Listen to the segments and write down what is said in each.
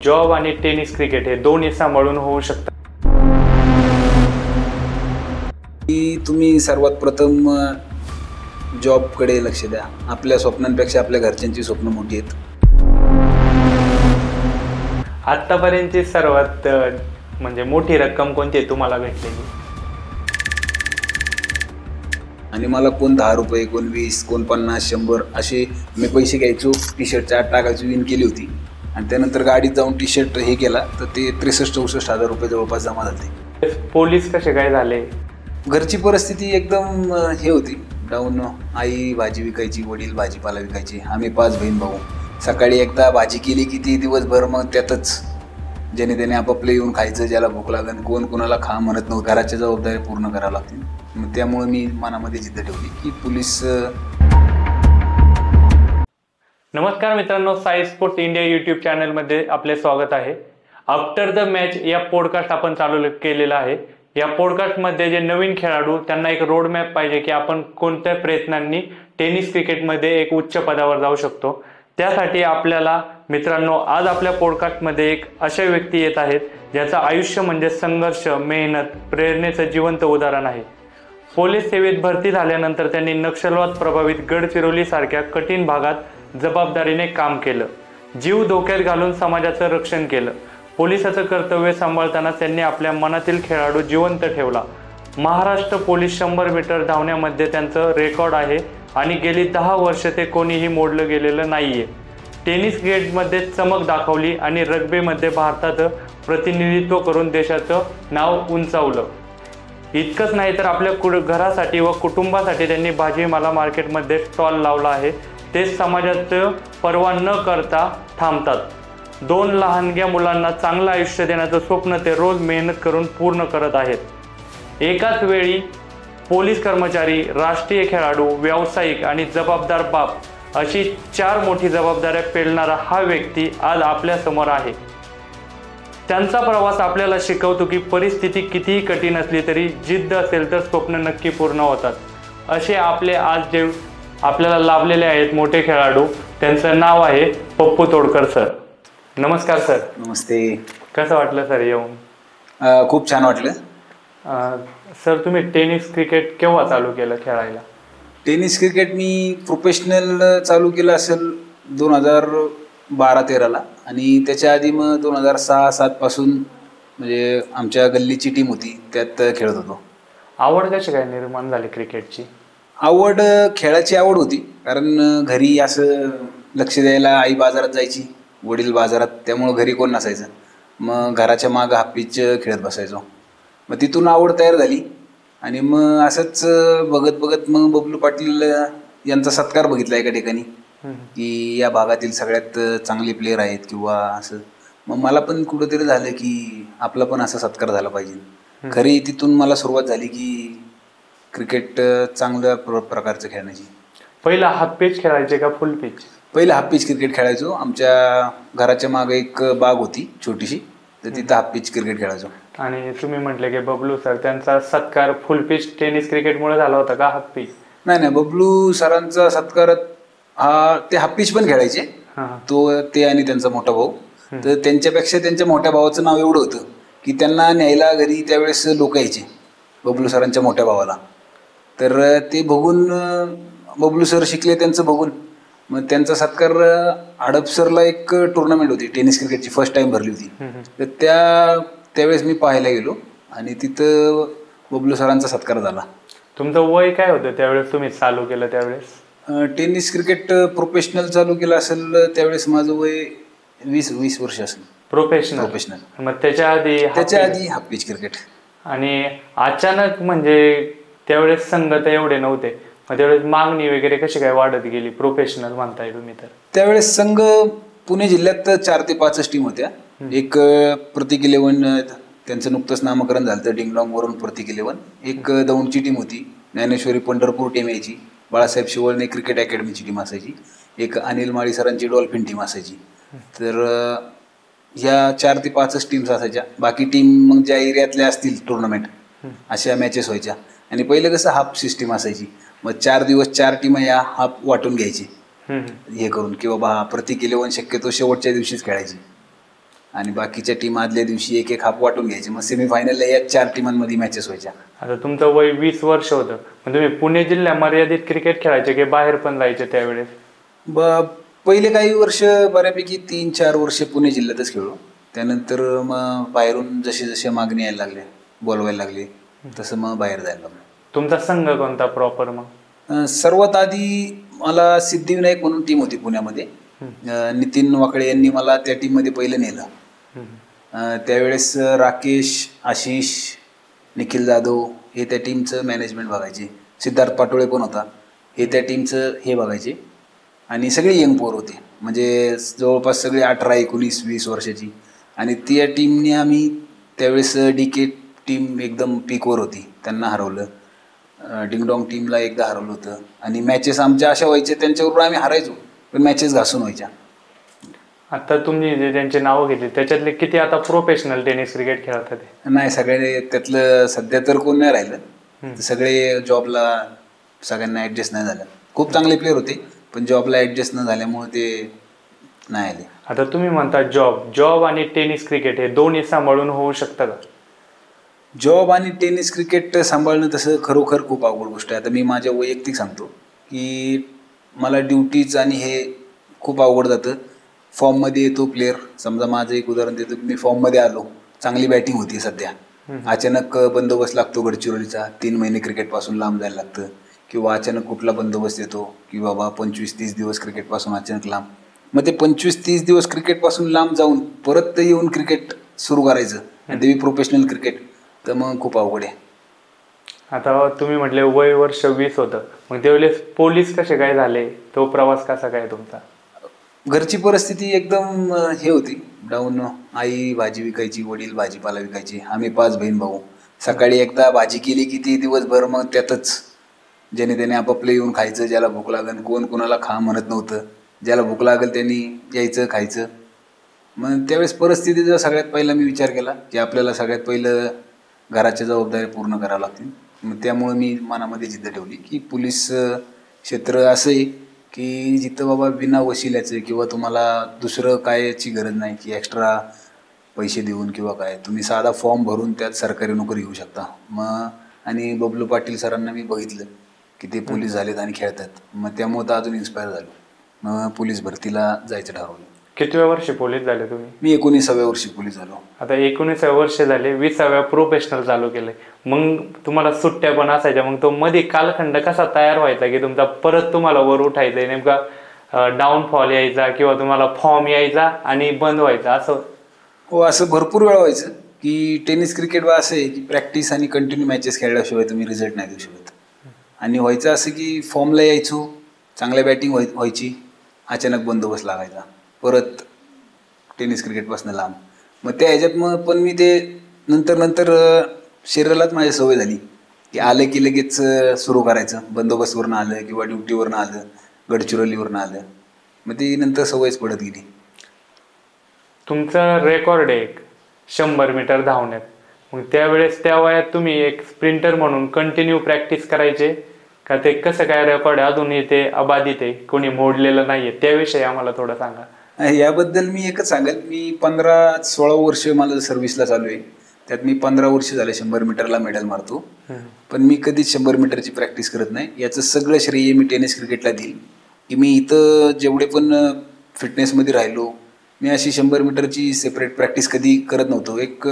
Job आणि tennis cricket हे दोन्ही सांभाळून होऊ शकतात? की तुम्ही सर्वात प्रथम जॉबकडे लक्ष द्या. आपल्या स्वप्नांपेक्षा आपल्या घरच्यांची स्वप्न मोठी आहेत. आतापर्यंतची सर्वात म्हणजे मोठी रक्कम कोणती आहे तुम्हाला भेटलेली? आणि मला कोण 10 रुपये, कोण 20, कोण 50, 100 असे मी पैसे घ्यायचो. टी शर्टच्या आत टाकायची विन केली होती आणि त्यानंतर गाडीत जाऊन टी शर्ट हे केला तर ते 63-64 हजार रुपये जवळपास जमा झाले. पोलीस कसे काय झाले? घरची परिस्थिती एकदम हे होती डाऊन. आई भाजी विकायची, वडील भाजीपाला विकायची. आम्ही 5 बहीण भाऊ. सकाळी एकदा भाजी केली की ती दिवसभर मग त्यातच ज्याने त्याने आपापले येऊन खायचं, ज्याला भूक लागेल. कोण कोणाला खा म्हणत नव्हतं. घराच्या जबाबदारी पूर्ण करावं लागतील. मग त्यामुळे मी मनामध्ये जिद्द ठेवली की पोलीस. नमस्कार मित्रांनो, साई स्पोर्ट इंडिया यूट्यूब चॅनलमध्ये आपले स्वागत आहे. आफ्टर द मॅच या पॉडकास्ट आपण चालू केलेला आहे. या पॉडकास्टमध्ये जे नवीन खेळाडू त्यांना एक रोड मॅप पाहिजे की आपण कोणत्या प्रयत्नांनी टेनिस क्रिकेटमध्ये एक उच्च पदावर जाऊ शकतो. त्यासाठी आपल्याला मित्रांनो आज आपल्या पॉडकास्टमध्ये एक अशा व्यक्ती येत आहेत ज्याचं आयुष्य म्हणजे संघर्ष, मेहनत, प्रेरणेचं जिवंत उदाहरण आहे. पोलीस सेवेत भरती झाल्यानंतर त्यांनी नक्षलवाद प्रभावित गडचिरोलीसारख्या कठीण भागात जबाबदारीने काम केलं. जीव धोक्यात घालून समाजाचं रक्षण केलं. पोलिसाचं कर्तव्य सांभाळताना त्यांनी आपल्या मनातील खेळाडू जिवंत ठेवला. महाराष्ट्र पोलीस 100 मीटर धावण्यामध्ये त्यांचं रेकॉर्ड आहे आणि गेली 10 वर्ष ते कोणीही मोडलं गेलेलं नाहीये. टेनिस क्रिकेटमध्ये चमक दाखवली आणि रग्बीमध्ये भारताचं प्रतिनिधित्व करून देशाचं नाव उंचावलं. इतकंच नाही तर आपल्या घरासाठी व कुटुंबासाठी त्यांनी भाजीपाला मार्केटमध्ये स्टॉल लावला आहे. ते समाजाचं पर्वा न करता थांबतात. 2 लहानग्या मुलांना चांगलं आयुष्य देण्याचं स्वप्न ते रोज मेहनत करून पूर्ण करत आहेत. एकाच वेळी पोलीस कर्मचारी, राष्ट्रीय खेळाडू, व्यावसायिक आणि जबाबदार बाप अशी 4 मोठी जबाबदाऱ्या पेलणारा हा व्यक्ती आज आपल्यासमोर आहे. त्यांचा प्रवास आपल्याला शिकवतो की परिस्थिती कितीही कठीण असली तरी जिद्द असेल तर स्वप्न नक्की पूर्ण होतात. असे आपले आज जे आपल्याला लाभलेले आहेत मोठे खेळाडू, त्यांचं नाव आहे पप्पू तोडकर सर. नमस्कार सर. नमस्ते. कसं वाटलं सर येऊन? खूप छान वाटलं. सर तुम्ही टेनिस क्रिकेट केव्हा चालू केलं खेळायला? टेनिस क्रिकेट मी प्रोफेशनल चालू केलं असेल 2012-13ला आणि त्याच्या आधी मग 2006-07 पासून म्हणजे आमच्या गल्लीची टीम होती त्यात खेळत होतो. आवड कशी काय निर्माण झाली क्रिकेटची? आवड, खेळाची आवड होती. कारण घरी असं लक्ष द्यायला आई बाजारात जायची, वडील बाजारात, त्यामुळं घरी कोण नसायचं. मग घराच्या मागं हापीच खेळत बसायचो. मग तिथून आवड तयार झाली आणि मग असंच बघत बघत मग बबलू पाटील यांचा सत्कार बघितला एका ठिकाणी की या भागातील सगळ्यात चांगले प्लेयर आहेत किंवा असं. मग मला पण कुठंतरी झालं की आपला पण असा सत्कार झाला पाहिजे. खरी तिथून मला सुरुवात झाली की क्रिकेट चांगल्या प्रकारचं खेळण्याची. पहिला हाफ पिच खेळायचे का फुल पिच? पहिलं हाफ पिच क्रिकेट खेळायचो. आमच्या घराच्या मागे एक बाग होती छोटीशी, तर तिथं हाफ पिच क्रिकेट खेळायचो. आणि तुम्ही म्हटले की बबलू सर, त्यांचा सत्कार फुल पिच टेनिस क्रिकेटमुळे झाला होता का हाफ पिच? नाही, बबलू सरांचा सत्कार हा ते हाफ पिच पण खेळायचे. ते आणि त्यांचा मोठा भाऊ. तर त्यांच्यापेक्षा त्यांच्या मोठ्या भावाचं नाव एवढं होतं की त्यांना न्यायला घरी त्यावेळेस लोक यायचे बबलू सरांच्या मोठ्या भावाला. तर ते बघून बबलू सर शिकले त्यांचं बघून. मग त्यांचा सत्कार हडपसरला एक टुर्नामेंट होती टेनिस क्रिकेटची, फर्स्ट टाइम भरली होती. तर त्यावेळेस मी पाहायला गेलो आणि तिथं बबलू सरांचा सत्कार झाला. तुमचं वय काय होतं त्यावेळेस तुम्ही चालू केलं त्यावेळेस? टेनिस क्रिकेट प्रोफेशनल चालू केलं असेल त्यावेळेस माझं वय 20 वर्ष असेल. प्रोफेशनल. मग त्याच्या आधी हाफ पिच क्रिकेट. आणि अचानक म्हणजे त्यावेळेस संघ तर एवढे नव्हते, मग त्यावेळेस मागणी वगैरे कशी काय वाढत गेली? प्रोफेशनल म्हणताय तुम्ही तर. त्यावेळेस संघ पुणे जिल्ह्यात 4 ते 5 टीम होत्या. एक प्रतीक 11 त्यांचं नुकतंच नामकरण झालं होतं डिंगडॉंगवरून प्रतीक 11. एक दौंडची टीम होती, ज्ञानेश्वरी पंढरपूर टीम यायची, बाळासाहेब शिवळणे क्रिकेट अकॅडमीची टीम असायची, एक अनिल माळी सरांची डॉल्फिन टीम असायची. तर ह्या 4 ते 5 टीम्स असायच्या. बाकी टीम मग ज्या एरियातल्या असतील टुर्नामेंट अशा मॅचेस व्हायच्या. आणि पहिलं कसं हाफ सिस्टीम असायची. मग 4 दिवस 4 टीम या हाफ वाटून घ्यायची हे करून, की बाबा प्रतीक 11 शक्यतो शेवटच्या दिवशीच खेळायची. आणि बाकीच्या टीम आदल्या दिवशी एक एक हाफ वाटून घ्यायचे. मग सेमीफायनलला या 4 टीमांमध्ये मॅचेस व्हायच्या. आता तुमचं वय 20 वर्ष होतं, मग तुम्ही पुणे जिल्ह्या मर्यादित क्रिकेट खेळायचे की बाहेर पण जायचे त्यावेळेस? पहिले काही वर्ष बऱ्यापैकी 3-4 वर्ष पुणे जिल्ह्यातच खेळलो. त्यानंतर मग बाहेरून जसे जसे मागणी यायला लागले, बोलवायला लागले, तसं मग बाहेर जायला लागलो. तुमचा संघ कोणता प्रॉपर मग? सर्वात आधी मला सिद्धिविनायक म्हणून टीम होती पुण्यामध्ये. नितीन वाकळे यांनी मला त्या टीममध्ये पहिलं नेलं. त्यावेळेस राकेश, आशिष, निखिल जाधव हे त्या टीमचं मॅनेजमेंट बघायचे. सिद्धार्थ पाटोळे पण होता, हे त्या टीमचं हे बघायचे. आणि सगळे यंग पोर होते, म्हणजे जवळपास सगळे 18, 19, 20 वर्षाची. आणि त्या टीमने आम्ही त्यावेळेस DK टीम एकदम पीकवर होती, त्यांना हरवलं. डिंगडॉंग टीमला एकदा हरवलं होतं. आणि मॅचेस आमच्या अशा व्हायच्या त्यांच्याबरोबर आम्ही हारायचो, पण मॅचेस घासून व्हायच्या. आता तुम्ही जे ज्यांचे नावं घेतली त्याच्यातले किती आता प्रोफेशनल टेनिस क्रिकेट खेळतात? नाही, सगळे त्यातलं सध्या तर कोण नाही राहिलं. सगळे जॉबला, सगळ्यांना ॲडजस्ट नाही झालं. खूप चांगले प्लेअर होते, पण जॉबला ॲडजस्ट न झाल्यामुळे ते नाही आले. आता तुम्ही म्हणता जॉब आणि टेनिस क्रिकेट हे दोन्ही सांभाळून होऊ शकतं का? जॉब आणि टेनिस क्रिकेट सांभाळणं तसं खरोखर खूप अवघड गोष्ट आहे. आता मी माझ्या वैयक्तिक सांगतो की मला ड्युटीज आणि हे खूप अवघड जातं. फॉर्ममध्ये येतो प्लेअर, समजा माझं एक उदाहरण देतो की मी फॉर्ममध्ये आलो, चांगली बॅटिंग होती सध्या, अचानक बंदोबस्त लागतो गडचिरोलीचा, 3 महिने क्रिकेटपासून लांब जायला लागतं. किंवा अचानक कुठला बंदोबस्त येतो की बाबा 25-30 दिवस क्रिकेटपासून अचानक लांब. मग ते 25-30 दिवस क्रिकेटपासून लांब जाऊन परत येऊन क्रिकेट सुरू करायचं, आणि ते प्रोफेशनल क्रिकेट, तर मग खूप अवघड आहे. आता तुम्ही म्हटले वय वर्ष 20 होतं, मग त्यावेळेस पोलीस कसे काय झाले? तो प्रवास कसा काय तुमचा? घरची परिस्थिती एकदम हे होती, डाऊन. आई भाजी विकायची, वडील भाजीपाला विकायची, आम्ही 5 बहीण भाऊ. सकाळी एकदा भाजी केली की ती दिवसभर मग त्यातच ज्याने त्याने आपापलं येऊन खायचं. ज्याला भूक लागेल, कोण कोणाला खा म्हणत नव्हतं. ज्याला भूक लागेल त्यांनी यायचं, खायचं. मग त्यावेळेस परिस्थितीचा सगळ्यात पहिला मी विचार केला की आपल्याला सगळ्यात पहिलं घराच्या जबाबदाऱ्या पूर्ण कराव्या लागतील. मग त्यामुळे मी मनामध्ये जिद्द ठेवली की पोलीस क्षेत्र असं आहे की जिथं बाबा बिना वशिल्याचं किंवा तुम्हाला दुसरं कायची गरज नाही की एक्स्ट्रा पैसे देऊन किंवा काय, तुम्ही साधा फॉर्म भरून त्यात सरकारी नोकरी घेऊ शकता. मग आणि बबलू पाटील सरांना मी बघितलं की ते पोलीस झालेत आणि खेळतात, मग त्यामुळे तर अजून इन्स्पायर झालो. मग पोलीस भरतीला जायचं ठरवलं. कितव्या वर्षी पोलीस झाले तुम्ही? मी 19व्या वर्षी पोलीस झालो. आता 19व्या वर्ष झाले, 20व्या प्रोफेशनल चालू केलंय. मग तुम्हाला सुट्ट्या पण असायच्या, मग तो मध्ये कालखंड कसा तयार व्हायचा की तुमचा परत तुम्हाला वर उठायचंय, नेमका डाऊनफॉल यायचा किंवा तुम्हाला फॉर्म यायचा आणि बंद व्हायचा असं? हो, असं भरपूर वेळा व्हायचं की टेनिस क्रिकेट असं आहे की प्रॅक्टिस आणि कंटिन्यू मॅचेस खेळल्याशिवाय तुम्ही रिझल्ट नाही देऊ शकत. आणि व्हायचं असं की फॉर्मला यायचो, चांगल्या बॅटिंग व्हायची, अचानक बंदोबस्त लागायचा, परत टेनिस क्रिकेटपासून लांब. मग त्या ह्याच्यात मग पण मी ते नंतर शरीरालाच माझी सवय झाली की आलं की लगेच सुरू करायचं. बंदोबस्तवरनं आलं किंवा ड्युटीवरनं आलं, गडचिरोलीवरनं आलं, मग ती नंतर सवयच पडत गेली. तुमचं रेकॉर्ड आहे 100 मीटर धावण्यात. मग त्यावेळेस त्या वयात तुम्ही एक स्प्रिंटर म्हणून कंटिन्यू प्रॅक्टिस करायचे का? ते कसं काय रेकॉर्ड आहे अजूनही ते अबाधित आहे, कोणी मोडलेलं नाहीये, त्याविषयी आम्हाला थोडं सांगा. याबद्दल मी एकच सांगेल, मी 15-16 वर्ष मला सर्व्हिसला चालू आहे. त्यात मी 15 वर्ष झाले 100 मीटरला मेडल मारतो, पण मी कधीच 100 मीटरची प्रॅक्टिस करत नाही. याचं सगळं श्रेय मी टेनिस क्रिकेटला देईल की मी इथं जेवढे पण फिटनेसमध्ये राहिलो, मी अशी 100 मीटरची सेपरेट प्रॅक्टिस कधी करत नव्हतो. एक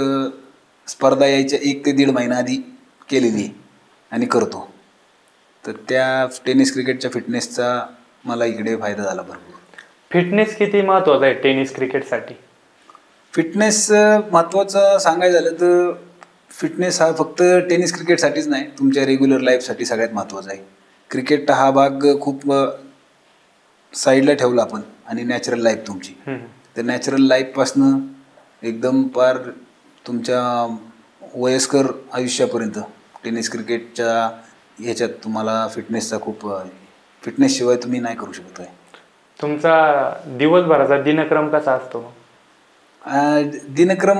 स्पर्धा यायच्या 1 ते 1.5 महिना आधी केलेली आणि करतो. तर त्या टेनिस क्रिकेटच्या फिटनेसचा मला इकडे फायदा झाला भरपूर. फिटनेस किती महत्वाचा आहे टेनिस क्रिकेटसाठी? फिटनेस महत्त्वाचं सांगायचं झालं तर फिटनेस हा फक्त टेनिस क्रिकेटसाठीच नाही, तुमच्या रेग्युलर लाईफसाठी सगळ्यात महत्त्वाचा आहे. क्रिकेट हा भाग खूप साईडला ठेवला आपण आणि नॅचरल लाईफ तुमची, तर नॅचरल लाईफपासनं एकदम पार तुमच्या वयस्कर आयुष्यापर्यंत टेनिस क्रिकेटच्या ह्याच्यात तुम्हाला फिटनेसचा खूप, फिटनेसशिवाय तुम्ही नाही करू शकत आहे. तुमचा दिवसभराचा दिनक्रम कसा असतो? दिनक्रम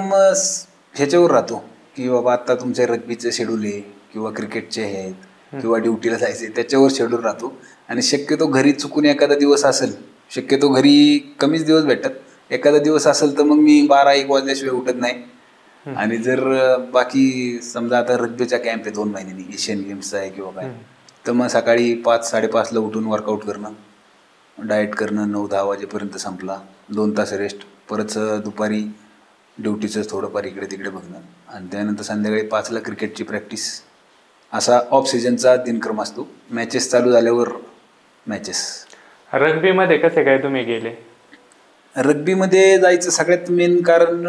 ह्याच्यावर राहतो की बाबा आता तुमच्या रग्बीचं शेड्यूल आहे किंवा क्रिकेटचे आहेत किंवा ड्युटीला जायचं आहे, त्याच्यावर शेड्यूल राहतो. आणि शक्यतो घरी चुकून एखादा दिवस असेल, शक्यतो घरी कमीच दिवस भेटतात, एखादा दिवस असेल तर मग मी 12-1 वाजल्याशिवाय उठत नाही. आणि जर बाकी समजा आता रग्बीचा कॅम्प आहे 2 महिन्यांनी, एशियन गेम्सचा आहे किंवा काय, तर मग सकाळी 5-5:30ला उठून वर्कआउट करणं, डाएट करणं, 9-10 वाजेपर्यंत संपला, 2 तास रेस्ट, परत दुपारी ड्युटीचं थोडंफार इकडे तिकडे बघणं, आणि त्यानंतर संध्याकाळी 5ला क्रिकेटची प्रॅक्टिस. असा ऑफ सीजनचा दिनक्रम असतो. मॅचेस चालू झाल्यावर मॅचेस. रग्बीमध्ये कसे काय तुम्ही गेले? रग्बीमध्ये जायचं सगळ्यात मेन कारण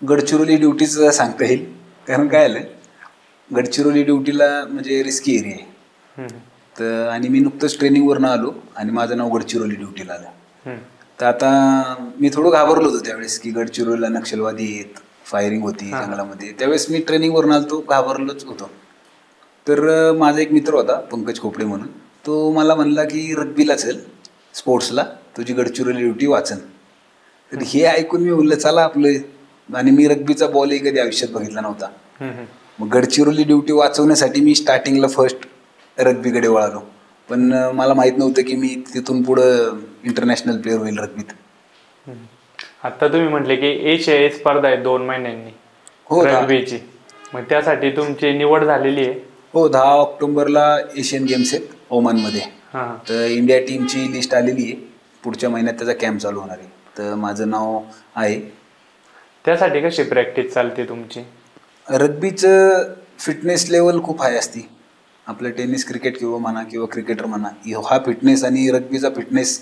गडचिरोली ड्युटीचं सांगता येईल. कारण काय आलं, गडचिरोली ड्युटीला म्हणजे रिस्की एरिया आहे. तर आणि मी नुकतंच ट्रेनिंगवरनं आलो आणि माझं नाव गडचिरोली ड्युटीला आलं. तर आता मी थोडं घाबरलो होतो त्यावेळेस की गडचिरोलीला नक्षलवादी आहेत, फायरिंग होती जंगलामध्ये. त्यावेळेस मी ट्रेनिंगवरून आलो, घाबरलोच होतो. तर माझा एक मित्र होता पंकज खोपडे म्हणून, तो मला म्हणला की रग्बीला चल, स्पोर्ट्सला, तुझी गडचिरोली ड्युटी वाचन. तर हे ऐकून मी बोललं चला आपलं. आणि मी रग्बीचा बॉलही कधी आयुष्यात बघितला नव्हता. मग गडचिरोली ड्युटी वाचवण्यासाठी मी स्टार्टिंगला फर्स्ट रग्बीकडे वळालो. पण मला माहित नव्हतं की मी तिथून पुढं इंटरनॅशनल प्लेअर होईल रग्बीत. आता तुम्ही म्हटले की एशियाई स्पर्धा आहे 2 महिन्यांनी हो रग्बीची, मग त्यासाठी तुमची निवड झालेली आहे? हो, 10 ऑक्टोबरला एशियन गेम्स आहेत ओमानमध्ये. तर इंडिया टीमची लिस्ट आलेली आहे. पुढच्या महिन्यात त्याचा कॅम्प चालू होणार आहे. तर माझं नाव आहे. त्यासाठी कशी प्रॅक्टिस चालते तुमची? रग्बीचं फिटनेस लेवल खूप हाय असती. आपलं टेनिस क्रिकेट किंवा म्हणा किंवा क्रिकेटर म्हणा, हा फिटनेस आणि रग्बीचा फिटनेस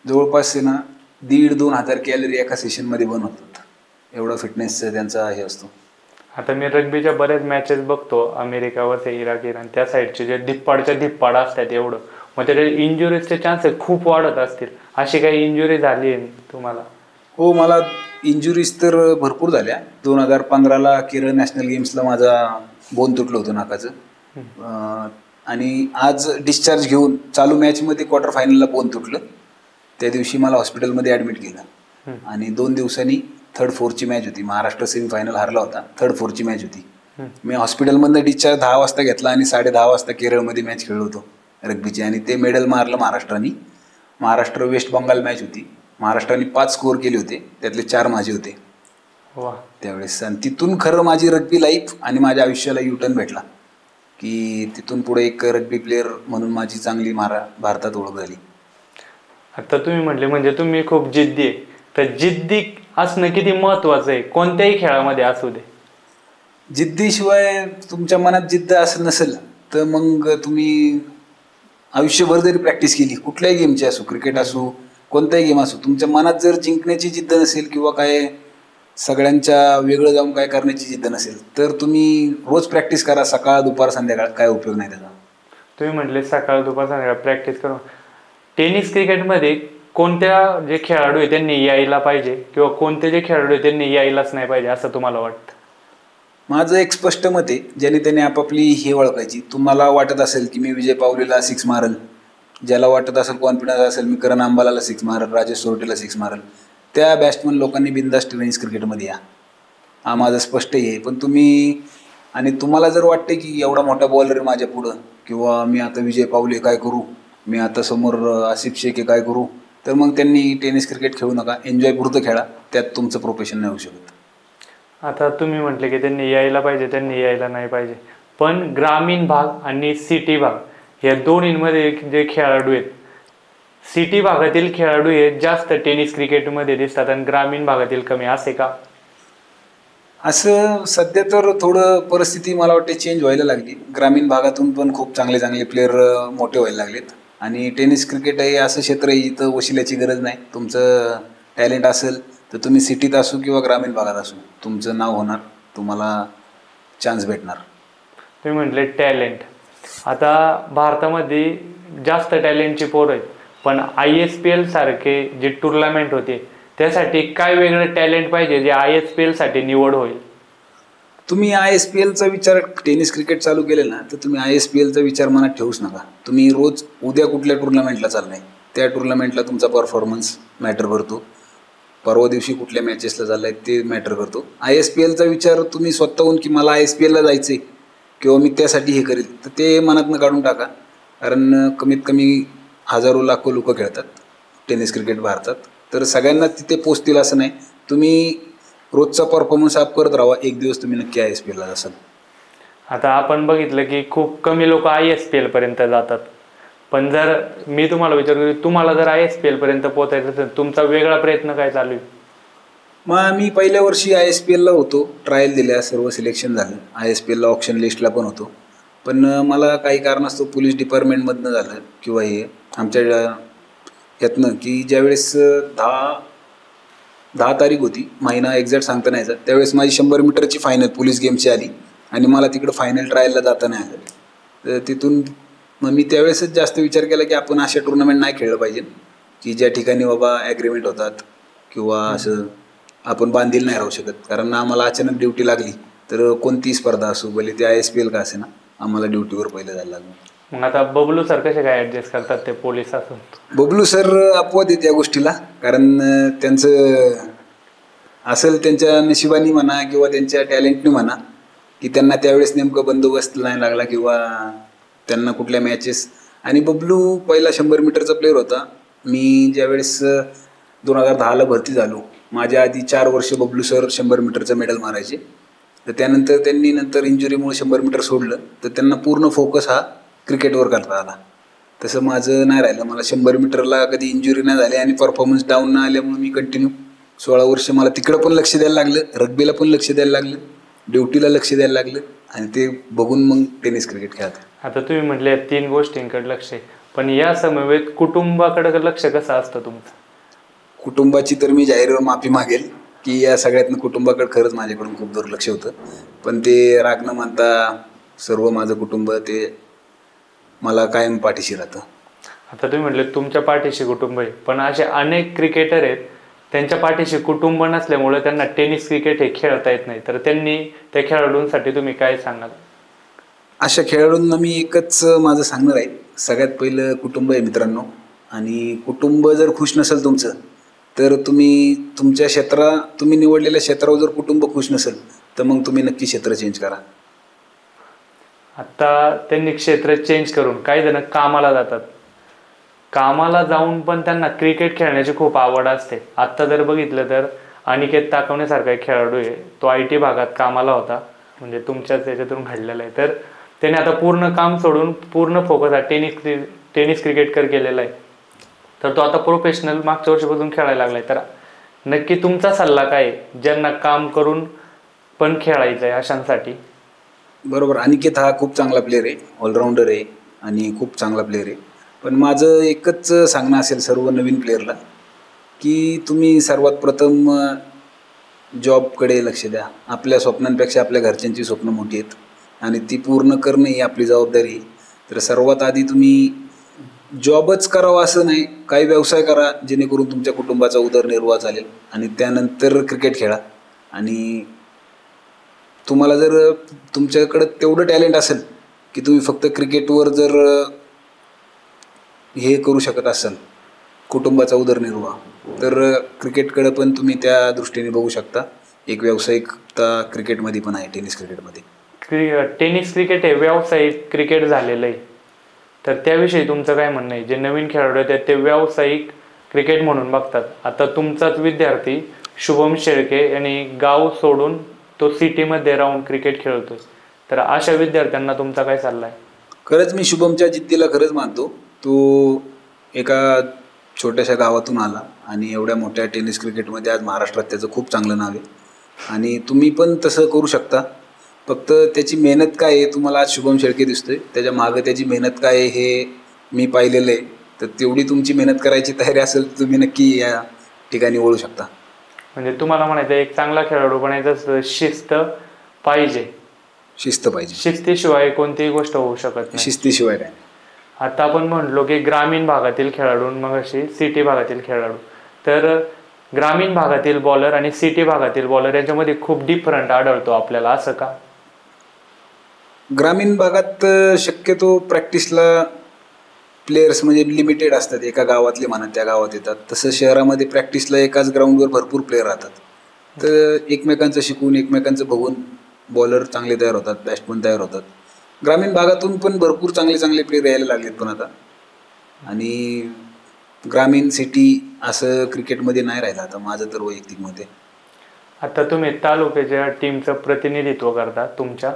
जवळपास आहे ना 1,500-2,000 कॅलरी एका सेशनमध्ये बर्न होतात. एवढा फिटनेस त्यांचा हे असतो. आता मी रग्बीच्या बऱ्याच मॅचेस बघतो, अमेरिका, इराक, इराण, त्या साईडचे जे धिप्पाड असतात एवढं, मग त्याचे इंजुरीजचे चान्सेस खूप वाढत असतील. अशी काही इंजुरी झाली आहे तुम्हाला? हो, मला इंजुरीज तर भरपूर झाल्या. 2015ला केरळ नॅशनल गेम्सला माझा बोन तुटलं होतं नाकाचं. आणि आज डिस्चार्ज घेऊन चालू मॅचमध्ये क्वार्टर फायनलला बोन तुटलं. त्या दिवशी मला हॉस्पिटलमध्ये ॲडमिट केलं. आणि 2 दिवसांनी 3rd 4ची मॅच होती. महाराष्ट्र सेमीफायनल हारला होता, 3rd 4ची मॅच होती. मी हॉस्पिटलमधनं डिस्चार्ज 10 वाजता घेतला आणि 10:30 वाजता केरळमध्ये मॅच खेळलो होतो रग्बीची. आणि ते मेडल मारलं महाराष्ट्राने. महाराष्ट्र वेस्ट बंगाल मॅच होती. महाराष्ट्राने 5 स्कोअर केले होते, त्यातले 4 माझे होते त्यावेळेस. आणि तिथून खरं माझी रग्बी लाईफ आणि माझ्या आयुष्याला युटर्न भेटला की तिथून पुढे एक रग्बी प्लेअर म्हणून माझी चांगली भारतात ओळख झाली. आता तुम्ही म्हटले म्हणजे तुम्ही खूप जिद्दी आहे, तर जिद्दी असणं किती महत्वाचं आहे कोणत्याही खेळामध्ये असू दे? जिद्दीशिवाय तुमच्या मनात जिद्द असं नसेल तर मग तुम्ही आयुष्यभर जरी प्रॅक्टिस केली, कुठल्याही गेमची असो, क्रिकेट असो, कोणताही गेम असो, तुमच्या मनात जर जिंकण्याची जिद्द नसेल किंवा काय सगळ्यांच्या वेगळं जाऊन काय करण्याची जिद्द नसेल तर तुम्ही रोज प्रॅक्टिस करा, सकाळ दुपार संध्याकाळ, काय उपयोग नाही त्याचा. तुम्ही म्हटले सकाळ दुपार संध्याकाळ प्रॅक्टिस करून. टेनिस क्रिकेटमध्ये कोणत्या जे खेळाडू आहे त्यांनी यायला पाहिजे किंवा कोणते जे खेळाडू आहे त्यांनी यायलाच नाही पाहिजे असं तुम्हाला वाटतं? माझं एक स्पष्ट मत आहे, ज्याने त्याने आपापली हे ओळखायची. तुम्हाला वाटत असेल की मी विजय पावलेला 6 मारल, ज्याला वाटत असेल कॉन्फिडन्स असेल मी करण अंबालाला 6 मारल, राजेश सोरटेला 6 मारल, त्या बॅट्समन लोकांनी बिंदास टेनिस क्रिकेटमध्ये या. हा माझं स्पष्ट आहे. पण तुम्हाला जर वाटते की एवढा मोठा बॉलर आहे माझ्या पुढं किंवा मी आता विजय पावले काय करू, मी आता समोर आसिफ शेख आहे काय करू, तर मग त्यांनी टेनिस क्रिकेट खेळू नका. एन्जॉय पुरतं खेळा, त्यात तुमचं प्रोफेशन नाही होऊ शकत. आता तुम्ही म्हटले की त्यांनी यायला पाहिजे, त्यांनी यायला नाही पाहिजे, पण ग्रामीण भाग आणि सिटी भाग या दोन्हीमध्ये जे खेळाडू आहेत, सिटी भागातील खेळाडू हे जास्त टेनिस क्रिकेटमध्ये दिसतात आणि ग्रामीण भागातील कमी, असे का? असं सध्या तर थोडं परिस्थिती मला वाटते चेंज व्हायला लागली. ग्रामीण भागातून पण खूप चांगले चांगले प्लेअर मोठे व्हायला लागलेत. आणि टेनिस क्रिकेट हे असं क्षेत्र आहे इथं वशिल्याची गरज नाही. तुमचं टॅलेंट असेल तर तुम्ही सिटीत असू किंवा ग्रामीण भागात असू, तुमचं नाव होणार, तुम्हाला चान्स भेटणार. तुम्ही म्हटले टॅलेंट. आता भारतामध्ये जास्त टॅलेंटची पोरं आहेत, पण ISPL सारखे जे टुर्नामेंट होते त्यासाठी काय वेगळं टॅलेंट पाहिजे जे ISPL साठी निवड होईल? तुम्ही ISPLचा विचार, टेनिस क्रिकेट चालू केले ना, तर तुम्ही ISPLचा विचार मनात ठेवूच नका. तुम्ही रोज उद्या कुठल्या टुर्नामेंटला चाललाय त्या टुर्नामेंटला तुमचा परफॉर्मन्स मॅटर करतो. परवा दिवशी कुठल्या मॅचेसला चाललाय ते मॅटर करतो. ISPLचा विचार तुम्ही स्वतःहून की मला ISPLला जायचंय किंवा मी त्यासाठी हे करेल, तर ते मनातनं काढून टाका. कारण कमीत कमी हजारो लाखो लोक खेळतात टेनिस क्रिकेट भारतात. तर सगळ्यांना तिथे पोचतील असं नाही. तुम्ही रोजचा परफॉर्मन्स अप करत राहा, एक दिवस तुम्ही नक्की ISPL ला असाल. आता आपण बघितलं की खूप कमी लोक ISPL पर्यंत जातात, पण जर मी तुम्हाला विचारतो की तुम्हाला जर ISPL पर्यंत पोहोचायचं असेल, तुमचा वेगळा प्रयत्न काय चालू आहे? मग मी पहिल्या वर्षी ISPL ला होतो, ट्रायल दिल्या, सर्व सिलेक्शन झालं. ISPL ला ऑप्शन लिस्टला पण होतो, पण मला काही कारणास्तव पोलीस डिपार्टमेंटमधनं झालं किंवा हे आमच्या यातनं की ज्यावेळेस 10 तारीख होती, महिना एक्झॅक्ट सांगता नाही यायचा, त्यावेळेस माझी 100 मीटरची फायनल पोलीस गेमची आली आणि मला तिकडं फायनल ट्रायलला जाता नाही आलं. तर तिथून मग मी त्यावेळेसच जास्त विचार केला की आपण अशा टुर्नामेंट नाही खेळलं पाहिजे की ज्या ठिकाणी बाबा ॲग्रीमेंट होतात किंवा असं आपण बांधील नाही राहू शकत. कारण आम्हाला अचानक ड्युटी लागली तर कोणतीही स्पर्धा असो, भले ते ISPL का असे ना, आम्हाला ड्युटीवर पहिलं जायला लागलं. मग आता बबलू सर कसे काय ऍडजस्ट करतात ते पोलीस असून? बबलू सर अपवाद आहेत या गोष्टीला, कारण त्यांचं असेल त्यांच्या नशिबानी म्हणा किंवा त्यांच्या टॅलेंटने म्हणा की त्यांना त्यावेळेस नेमकं बंदोबस्त नाही लागला किंवा त्यांना कुठल्या मॅचेस. आणि बबलू पहिला 100 मीटरचा प्लेअर होता. मी ज्यावेळेस 2010ला भरती झालो, माझ्या आधी 4 वर्ष बबलू सर 100 मीटरचं मेडल मारायचे. तर त्यानंतर त्यांनी इंजुरीमुळे 100 मीटर सोडलं, तर त्यांना पूर्ण फोकस हा क्रिकेटवर करता आला. तसं माझं नाही राहिलं. मला 100 मीटरला कधी इंजुरी नाही झाली आणि परफॉर्मन्स डाऊन नाही आल्यामुळे मी कंटिन्यू 16 वर्ष मला तिकडं पण लक्ष द्यायला लागलं, रग्बीला पण लक्ष द्यायला लागलं, ड्युटीला लक्ष द्यायला लागलं आणि ते बघून मग टेनिस क्रिकेट खेळत. आता तुम्ही म्हटले 3 गोष्टींकडे लक्ष आहे, पण या समवेत कुटुंबाकडे लक्ष कसं असतं तुमचं? कुटुंबाची तर मी जाहीरवर माफी मागेल की या सगळ्यातनं कुटुंबाकडे खरंच माझ्याकडून खूप दुर्लक्ष होतं. पण ते राग न मानता सर्व माझं कुटुंब ते मला कायम पाठीशी राहतं. आता तुम्ही म्हटले तुमच्या पाठीशी कुटुंब आहे, पण असे अनेक क्रिकेटर आहेत त्यांच्या पाठीशी कुटुंब नसल्यामुळे त्यांना टेनिस क्रिकेट हे खेळता येत नाही. तर त्यांनी त्या खेळाडूंसाठी तुम्ही काय सांगाल? अशा खेळाडूंना मी एकच माझं सांगणार आहे, सगळ्यात पहिलं कुटुंब आहे मित्रांनो. आणि कुटुंब जर खुश नसेल तुमचं, तर तुम्ही तुमच्या तुम्ही निवडलेल्या क्षेत्रावर जर कुटुंब खुश नसेल तर मग तुम्ही नक्की क्षेत्र चेंज करा. आता त्यांनी क्षेत्र चेंज करून काही जण कामाला जातात, कामाला जाऊन पण त्यांना क्रिकेट खेळण्याची खूप आवड असते. आत्ता जर बघितलं तर अनिकेत ताकवण्यासारखा एक खेळाडू आहे, तो IT भागात कामाला होता, म्हणजे तुमच्याच याच्यातून घडलेला आहे. तर त्याने आता पूर्ण काम सोडून पूर्ण फोकस हा टेनिस क्रिकेटकर केलेला आहे. तर तो आता प्रोफेशनल मागच्या वर्षीपासून खेळायला लागलाय. तर नक्की तुमचा सल्ला काय आहे ज्यांना काम करून पण खेळायचं आहे अशांसाठी? बरोबर, अनिकेत हा खूप चांगला प्लेअर आहे, ऑलराऊंडर आहे आणि खूप चांगला प्लेअर आहे. पण माझं एकच सांगणं असेल सर्व नवीन प्लेअरला की तुम्ही सर्वात प्रथम जॉबकडे लक्ष द्या. आपल्या स्वप्नांपेक्षा आपल्या घरच्यांची स्वप्न मोठी आहेत आणि ती पूर्ण करणं ही आपली जबाबदारी. तर सर्वात आधी तुम्ही जॉबच करावा असं नाही, काही व्यवसाय करा जेणेकरून तुमच्या कुटुंबाचा उदरनिर्वाह चालेल आणि त्यानंतर क्रिकेट खेळा. आणि तुम्हाला जर तुमच्याकडं तेवढं टॅलेंट असेल की तुम्ही फक्त क्रिकेटवर जर हे करू शकत असाल कुटुंबाचा उदरनिर्वाह, तर क्रिकेटकडे पण तुम्ही त्या दृष्टीने बघू शकता. एक व्यावसायिकता क्रिकेटमध्ये पण आहे, टेनिस क्रिकेटमध्ये. टेनिस क्रिकेट हे व्यावसायिक क्रिकेट झालेलं आहे, तर त्याविषयी तुमचं काय म्हणणं आहे? जे नवीन खेळाडू आहेत ते व्यावसायिक क्रिकेट म्हणून बघतात. आता तुमचाच विद्यार्थी शुभम शेळके यांनी गाव सोडून तो सिटीमध्ये राहून क्रिकेट खेळतोय, तर अशा विद्यार्थ्यांना तुमचा काय सल्ला आहे? खरंच मी शुभमच्या जिद्दीला खरंच मानतो. तो एका छोट्याशा गावातून आला आणि एवढ्या मोठ्या टेनिस क्रिकेटमध्ये आज महाराष्ट्रात त्याचं खूप चांगलं नाव आहे आणि तुम्ही पण तसं करू शकता. फक्त त्याची मेहनत काय आहे, तुम्हाला आज शुभम शेळके दिसतोय, त्याच्या मागं त्याची मेहनत काय आहे हे मी पाहिलेलं आहे. तर तेवढी तुमची मेहनत करायची तयारी असेल तर तुम्ही नक्की या ठिकाणी वळू शकता. म्हणजे तुम्हाला म्हणायचं एक चांगला खेळाडू बनायचं शिस्त पाहिजे. शिस्त पाहिजे, शिस्तीशिवाय कोणतीही गोष्ट होऊ शकत नाही. शिस्तीशिवाय काय. आता आपण म्हणलो की ग्रामीण भागातील खेळाडू मग अशी सिटी भागातील खेळाडू, तर ग्रामीण भागातील बॉलर आणि सिटी भागातील बॉलर यांच्यामध्ये खूप डिफरंट आढळतो आपल्याला, असं का? ग्रामीण भागात शक्यतो प्रॅक्टिसला प्लेयर्स म्हणजे लिमिटेड असतात, एका गावातले म्हणा त्या गावात येतात. तसं शहरामध्ये प्रॅक्टिसला एकाच ग्राउंडवर भरपूर प्लेयर राहतात. तर एकमेकांचं शिकून एकमेकांचं बघून बॉलर चांगले तयार होतात, बॅट्समन तयार होतात. ग्रामीण भागातून पण भरपूर चांगले चांगले प्लेयर यायला लागलेत पण आता. आणि ग्रामीण सिटी असं क्रिकेटमध्ये नाही राहिलं आता माझं तर वैयक्तिक मत आहे. आता तुम्ही तालुक्याच्या टीमचं प्रतिनिधित्व करता तुमच्या,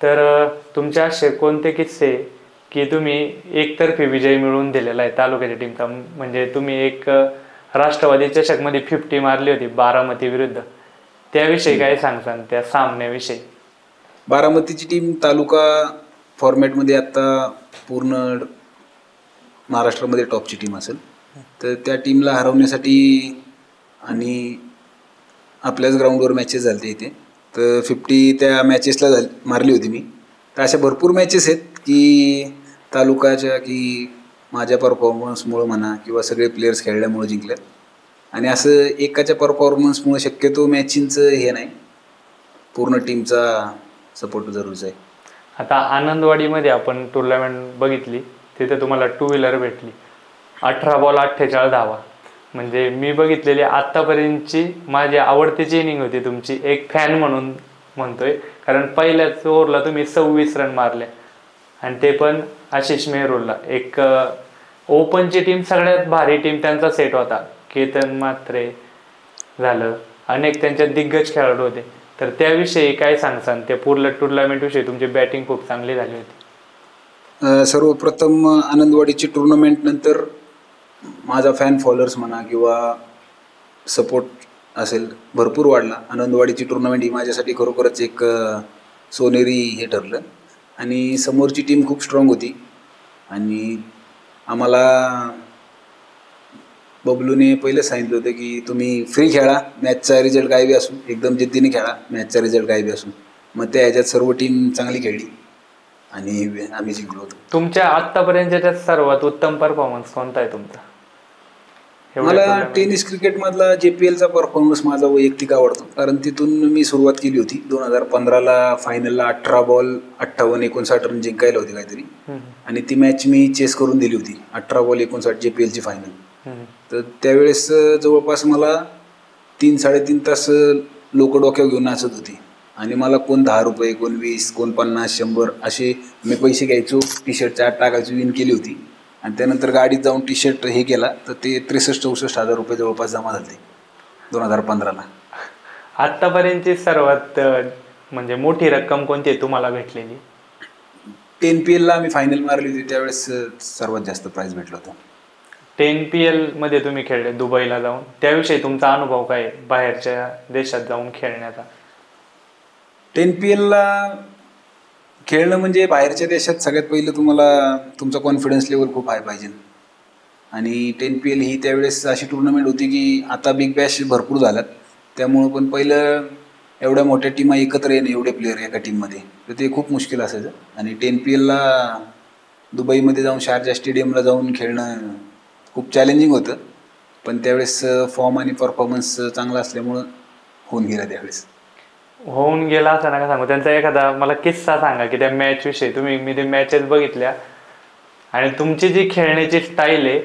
तर तुमचे असे कोणते किस्से की तुम्ही एकतर्फी विजय मिळवून दिलेला आहे तालुक्याच्या टीमचा? म्हणजे तुम्ही एक राष्ट्रवादी चषकमध्ये 50 मारली होती बारामती विरुद्ध, त्याविषयी काय सांगसान त्या सामन्याविषयी? बारामतीची टीम तालुका फॉर्मॅटमध्ये आता पूर्ण महाराष्ट्रामध्ये टॉपची टीम असेल, तर त्या टीमला हरवण्यासाठी आणि आपल्याच ग्राउंडवर मॅचेस झाले इथे, तर 50 त्या मॅचेसला मारली होती मी. तर अशा भरपूर मॅचेस आहेत की तालुकाच्या की माझ्या परफॉर्मन्समुळं म्हणा किंवा सगळे प्लेयर्स खेळल्यामुळे जिंकल्यात. आणि असं एकाच्या परफॉर्मन्समुळे शक्यतो मॅचिंगचं हे नाही, पूर्ण टीमचा सपोर्ट जरूरच आहे. आता आनंदवाडीमध्ये आपण टुर्नामेंट बघितली, तिथे तुम्हाला 2 व्हीलर भेटली, 18 बॉल 48 धावा. म्हणजे मी बघितलेली आत्तापर्यंतची माझी आवडतीची इनिंग होती तुमची, एक फॅन म्हणून म्हणतोय, कारण पहिल्याच ओव्हरला तुम्ही 26 रन मारले आणि ते पण आशिष मेहरोलला. एक ओपनची टीम सगळ्यात भारी टीम त्यांचा सेट होता, केतन म्हात्रे झालं, अनेक त्यांच्या दिग्गज खेळाडू होते. तर त्याविषयी काय सांगसान? त्या पूर्ण टुर्नामेंटविषयी तुमची बॅटिंग खूप चांगली झाली होती. सर्वप्रथम आनंदवाडीची टुर्नामेंट नंतर माझा फॅन फॉलोअर्स म्हणा किंवा सपोर्ट असेल भरपूर वाढला. आनंदवाडीची टुर्नामेंट ही माझ्यासाठी खरोखरच एक सोनेरी हे ठरलं. आणि समोरची टीम खूप स्ट्रॉंग होती आणि आम्हाला बबलूने पहिलं सांगितलं होतं की तुम्ही फ्री खेळा, मॅचचा रिझल्ट काय बी असू, एकदम जिद्दीने खेळा, मॅचचा रिझल्ट काय बी असू. मग त्या ह्याच्यात सर्व टीम चांगली खेळली आणि आम्ही जिंकलो होतो. तुमच्या आत्तापर्यंतच्या सर्वात उत्तम परफॉर्मन्स कोणता आहे तुमचा? मला टेनिस क्रिकेटमधला JPL चा परफॉर्मन्स माझा वैयक्तिक आवडतो, कारण तिथून मी सुरुवात केली होती. 2015ला फायनलला 18 बॉल 58-59 रन जिंकायला होते काहीतरी, आणि ती मॅच मी चेस करून दिली होती. 18 बॉल 59 JPLची फायनल. तर त्यावेळेस जवळपास मला 3-3.5 तास लोक डोक्यावर घेऊन नाचत होती आणि मला कोण 10 रुपये, कोण 20, कोण 50, 100 असे मी पैसे घ्यायचो, टी-शर्टच्या आत टाकायचो, विन केली होती. आणि त्यानंतर गाडीत जाऊन टी-शर्ट हे केला तर ते 63-64 हजार रुपये जवळपास जमा झाले 2015ला. आत्तापर्यंतची सर्वात म्हणजे मोठी रक्कम कोणती आहे तुम्हाला भेटलेली? 10PL ला आम्ही फायनल मारली होती, त्यावेळेस सर्वात जास्त प्राईज भेटलं होतं. 10PL मध्ये तुम्ही खेळले दुबईला जाऊन, त्याविषयी तुमचा अनुभव काय आहे बाहेरच्या देशात जाऊन खेळण्याचा? 10PL ला खेळणं म्हणजे बाहेरच्या देशात सगळ्यात पहिलं तुम्हाला तुमचा कॉन्फिडन्स लेवल खूप हाय पाहिजे. आणि 10PL ही त्यावेळेस अशी टुर्नामेंट होती की आता बिग बॅश भरपूर झाल्यात, त्यामुळं पण पहिलं एवढ्या मोठ्या टीमा एकत्र येणं, एवढे प्लेयर एका टीममध्ये, तर ते खूप मुश्किल असायचं. आणि 10PL ला दुबईमध्ये जाऊन शारजा स्टेडियमला जाऊन खेळणं खूप चॅलेंजिंग होतं, पण त्यावेळेस फॉर्म आणि परफॉर्मन्स चांगला असल्यामुळं होऊन गेला. त्यावेळेस होऊन गेला असं नका सांगू, त्यांचा एखादा मला किस्सा सांगा की त्या मॅच विषयी. तुम्ही मी ते मॅचेस बघितल्या आणि तुमची जी खेळण्याची स्टाईल आहे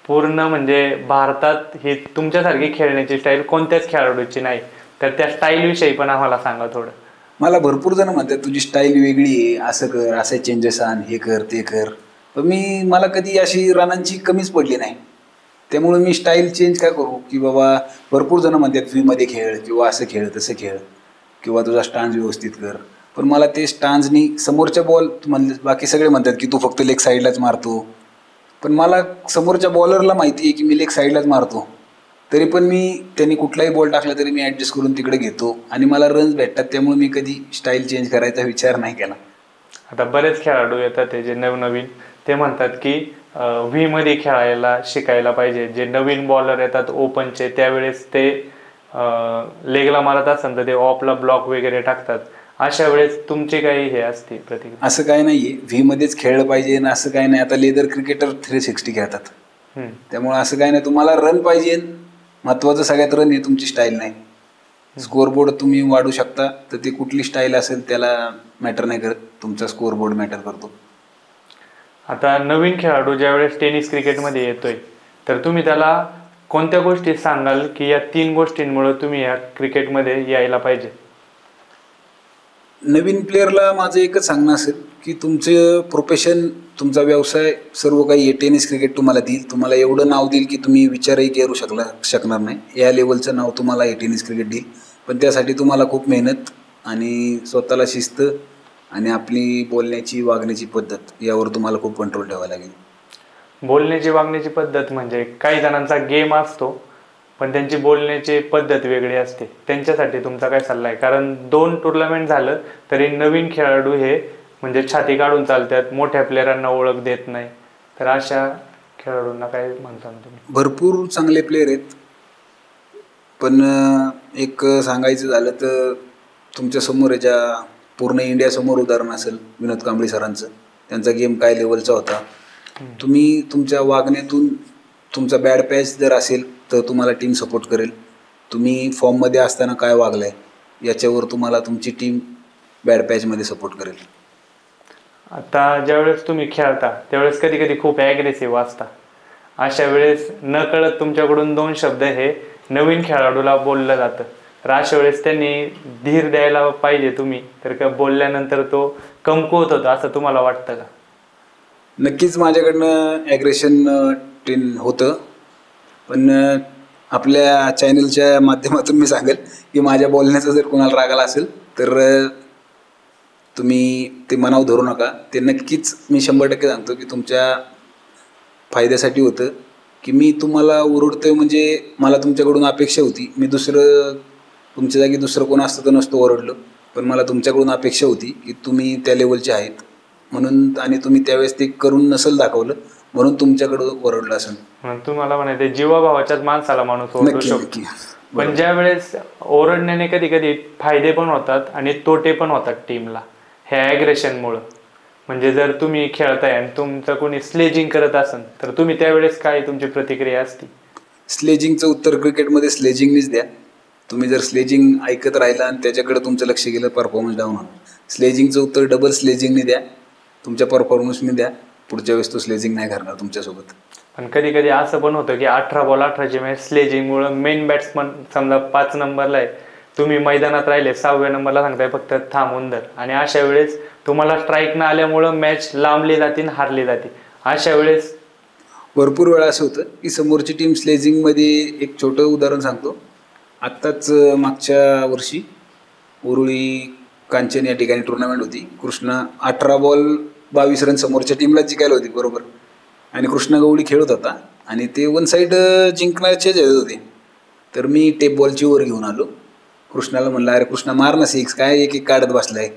पूर्ण, म्हणजे भारतात ही तुमच्यासारखी खेळण्याची स्टाईल कोणत्याच खेळाडूची नाही, तर त्या स्टाईल विषयी पण आम्हाला सांगा थोडं. मला भरपूर जण म्हणतात तुझी स्टाईल वेगळी आहे, असं कर, असे चेंजेस आण, हे कर ते कर, पण मला कधी अशी रनांची कमीच पडली नाही. त्यामुळे मी स्टाईल चेंज काय करू की बाबा भरपूर जण म्हणतात मध्ये खेळ किंवा असं खेळ तसं खेळ किंवा तुझा स्टान्स व्यवस्थित कर, पण मला ते स्टान्सनी समोरच्या बॉल म्हणले, बाकी सगळे म्हणतात की तू फक्त लेग साईडलाच मारतो, पण मला समोरच्या बॉलरला माहिती आहे की मी लेग साईडलाच मारतो, तरी पण मी त्यांनी कुठलाही बॉल टाकला तरी मी ॲडजस्ट करून तिकडे घेतो आणि मला रन्स भेटतात. त्यामुळे मी कधी स्टाईल चेंज करायचा विचार नाही केला. आता बरेच खेळाडू येतात ते जे नवनवीन, ते म्हणतात की व्ही मध्ये खेळायला शिकायला पाहिजे. जे नवीन बॉलर येतात ओपनचे त्यावेळेस ते लेगला मारत असतात तर ते ऑफला ब्लॉक वगैरे टाकतात, अशा वेळेस तुमची काही हे असते प्रतिक्रिया? असं काय नाहीये, व्ही मध्येच खेळलं पाहिजे ना असं काय नाही. आता लेदर क्रिकेटर 360 खेळतात, त्यामुळे असं काय नाही. तुम्हाला रन पाहिजे, महत्वाचं सगळ्यात रन आहे, तुमची स्टाईल नाही. स्कोअरबोर्ड तुम्ही वाढू शकता, तर ते कुठली स्टाईल असेल त्याला मॅटर नाही करत, तुमचा स्कोअरबोर्ड मॅटर करतो. आता नवीन खेळाडू ज्यावेळेस टेनिस क्रिकेटमध्ये येतोय तर तुम्ही त्याला कोणत्या गोष्टी सांगाल की या 3 गोष्टींमुळे तुम्ही या क्रिकेटमध्ये यायला पाहिजे? नवीन प्लेअरला माझं एकच सांगणं असेल की तुमचं प्रोफेशन, तुमचा व्यवसाय सर्व काही हे टेनिस क्रिकेट तुम्हाला देईल. तुम्हाला एवढं नाव देईल की तुम्ही विचारही करू शकणार नाही. या लेवलचं नाव तुम्हाला हे टेनिस क्रिकेट देईल. पण त्यासाठी तुम्हाला खूप मेहनत आणि स्वतःला शिस्त आणि आपली बोलण्याची वागण्याची पद्धत यावर तुम्हाला खूप कंट्रोल ठेवावा लागेल. बोलण्याची वागण्याची पद्धत म्हणजे काही जणांचा गेम असतो पण त्यांची बोलण्याची पद्धत वेगळी असते, त्यांच्यासाठी तुमचा काय सल्ला आहे? कारण 2 टुर्नामेंट झालं तरी नवीन खेळाडू हे म्हणजे छाती काढून चालतात, मोठ्या प्लेयरांना ओळख देत नाही, तर अशा खेळाडूंना काय म्हणता तुम्ही? भरपूर चांगले प्लेयर आहेत, पण एक सांगायचं झालं तर तुमच्या समोर ज्या पूर्ण इंडियासमोर उदाहरण असेल विनोद कांबळी सरांचं. त्यांचा गेम काय लेवलचा होता. तुम्ही तुमच्या वागण्यातून तुमचा बॅड पॅच जर असेल तर तुम्हाला टीम सपोर्ट करेल. तुम्ही फॉर्ममध्ये असताना काय वागलाय याच्यावर तुम्हाला तुमची टीम बॅड पॅचमध्ये सपोर्ट करेल. आता ज्यावेळेस तुम्ही खेळता त्यावेळेस कधी कधी खूप ॲग्रेसिव्ह असता, अशा वेळेस न कळत तुमच्याकडून 2 शब्द हे नवीन खेळाडूला बोललं जातं, तर अशा वेळेस त्यांनी धीर द्यायला पाहिजे तुम्ही, तर का बोलल्यानंतर तो कमकुवत होता असं तुम्हाला वाटतं का? नक्कीच माझ्याकडनं ॲग्रेशन होतं, पण आपल्या चॅनलच्या माध्यमातून मी सांगेल की माझ्या बोलण्याचा जर कोणाला राग आला असेल तर तुम्ही ते मनावर धरू नका. ते नक्कीच मी 100% सांगतो की तुमच्या फायद्यासाठी होतं. की मी तुम्हाला ओरडतोय म्हणजे मला तुमच्याकडून अपेक्षा होती, मी तुमच्या जागी दुसरं कोण असतं तर नसतो ओरडलो, पण मला तुमच्याकडून अपेक्षा होती की तुम्ही त्या लेवलचे आहेत म्हणून, आणि तुम्ही त्यावेळेस ते करून नसेल दाखवलं म्हणून तुमच्याकडं ओरडलं असेल. तुम्हाला म्हणायचं जीवाभावाच्याच माणसाला माणूस ओरडू शकतो, पण ज्या वेळेस ओरडण्याने कधी कधी फायदे पण होतात आणि तोटे पण होतात टीमला ह्या ॲग्रेशनमुळं. म्हणजे जर तुम्ही खेळताय आणि तुमचं कोणी स्लेजिंग करत असेल तर तुम्ही त्यावेळेस काय तुमची प्रतिक्रिया असते? स्लेजिंगचं उत्तर क्रिकेटमध्ये स्लेजिंगनीच द्या. तुम्ही जर स्लेजिंग ऐकत राहिला आणि त्याच्याकडे तुमचं लक्ष गेलं परफॉर्मन्स डाऊन होणार. स्लेजिंगचं उत्तर डबल स्लेजिंगने द्या, तुमच्या परफॉर्मन्सने द्या. पुढच्या वेळेस तो स्लेजिंग नाही करणार तुमच्यासोबत. पण कधी कधी असं पण होतं की 18 बॉल 18ची मॅच स्लेजिंगमुळं मेन बॅट्समन समजा 5 नंबरला आहे, तुम्ही मैदानात राहिले 6व्या नंबरला सांगताय फक्त थांबून धर, आणि अशा वेळेस तुम्हाला स्ट्राईक न आल्यामुळं मॅच लांबली जाते हारली जाते. अशा वेळेस भरपूर वेळा असं होतं की समोरची टीम स्लेजिंगमध्ये, एक छोटं उदाहरण सांगतो. आत्ताच मागच्या वर्षी उरुळी कांचन या ठिकाणी टुर्नामेंट होती. कृष्णा 18 बॉल 22 रन समोरच्या टीमला जिंकायला होती बरोबर, आणि कृष्णा गवळी खेळत होता आणि ते 1 साईड जिंकण्याचे होते. तर मी टेप बॉलची ओव्हर घेऊन आलो. कृष्णाला म्हणलं अरे कृष्णा मार ना 6, काय एक काढत बसलाय,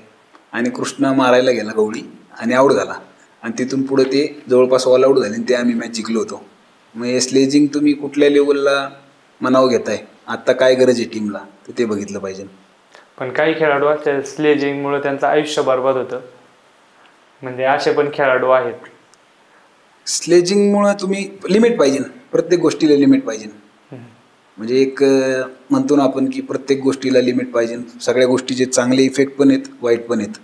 आणि कृष्णा मारायला गेला गवळी आणि आऊट झाला, आणि तिथून पुढे ते जवळपास ऑल आऊट झाले आणि ते आम्ही मॅच जिंकलो होतो. मग हे स्लेजिंग तुम्ही कुठल्या लेवलला मनाव घेताय, आत्ता काय गरज आहे टीमला, तर ते बघितलं पाहिजे. पण काही खेळाडू असतात स्लेजिंगमुळे त्यांचं आयुष्य बरबाद होतं, म्हणजे असे पण खेळाडू आहेत. स्लेजिंगमुळं तुम्ही लिमिट पाहिजे, प्रत्येक गोष्टीला लिमिट पाहिजे. म्हणजे एक म्हणतो ना आपण की प्रत्येक गोष्टीला लिमिट पाहिजे. सगळ्या गोष्टीचे चांगले इफेक्ट पण आहेत, वाईट पण आहेत.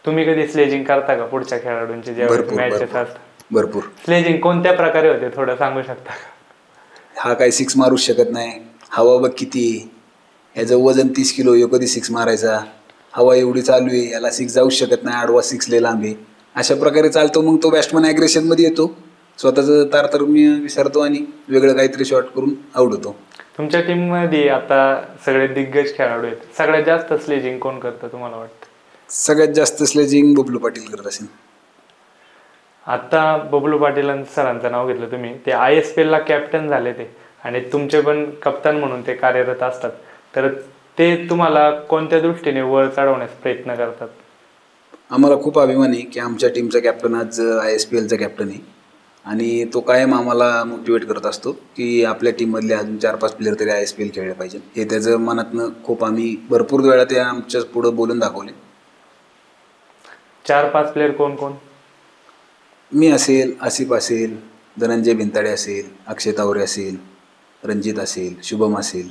तुम्ही कधी स्लेजिंग करता का पुढच्या खेळाडूंचे जेव्हा मॅचेस असतात? भरपूर. स्लेजिंग कोणत्या प्रकारे होते थोडं सांगू शकता का? हा काय 6 मारूच शकत नाही, हवा बघ किती, ह्याचं वजन 30 किलो, ह्यो कधी 6 मारायचा, हवा एवढी चालू आहे, याला 6 जाऊच शकत नाही, आडवा 6 लय लांब आहे. अशा प्रकारे चालतो. मग तो बॅट्समन ॲग्रेशनमध्ये येतो, स्वतःचं तारतम्य विसरतो आणि वेगळं काहीतरी शॉट करून आऊट होतो. तुमच्या टीममध्ये आता सगळे दिग्गज खेळाडू आहेत, सगळ्यात जास्त स्लेजिंग कोण करतं तुम्हाला वाटतं? सगळ्यात जास्त स्लेजिंग बबलू पाटील करत असेल. आता बबलू पाटील सरांचं नाव घेतलं तुम्ही, ते ISPL ला कॅप्टन झाले ते, आणि तुमचे पण कप्तान म्हणून ते कार्यरत असतात, तर ते तुम्हाला कोणत्या दृष्टीने वर चढवण्यास प्रयत्न करतात? आम्हाला खूप अभिमान आहे की आमच्या टीमचा कॅप्टन आज ISPLचा कॅप्टन आहे, आणि तो कायम आम्हाला मोटिवेट करत असतो की आपल्या टीममधले अजून 4-5 प्लेयर तरी ISPL खेळले पाहिजे. हे त्याचं मनातनं खूप, आम्ही भरपूर वेळा ते आमच्या पुढं बोलून दाखवले. 4-5 प्लेयर कोण कोण? मी असेल, आसिफ असेल, धनंजय भिंताडे असेल, अक्षय तावरे असेल, रणजित असेल, शुभम असेल.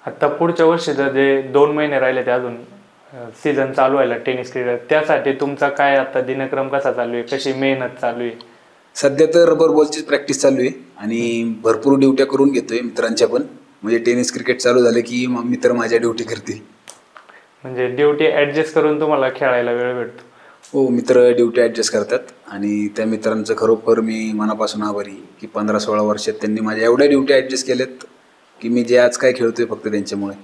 आता पुढच्या वर्षी जर जे 2 महिने राहिले ते अजून सीझन चालू व्हायला टेनिस क्रिकेट, त्यासाठी तुमचा काय आता दिनक्रम कसा चालू आहे, कशी मेहनत चालू आहे? सध्या तर रबर बॉलचीच प्रॅक्टिस चालू आहे आणि भरपूर ड्युट्या करून घेतोय मित्रांच्या पण, म्हणजे टेनिस क्रिकेट चालू झालं की मित्र माझ्या ड्युटी करतील. म्हणजे ड्युटी ऍडजस्ट करून तुम्हाला खेळायला वेळ भेटतो. हो, मित्र ड्युटी ॲडजस्ट करतात आणि त्या मित्रांचं खरोखर मी मनापासून आभारी आहे की 15-16 वर्षात त्यांनी माझ्या एवढ्या ड्युटी ॲडजस्ट केल्यात की मी जे आज काय खेळतोय फक्त त्यांच्यामुळे.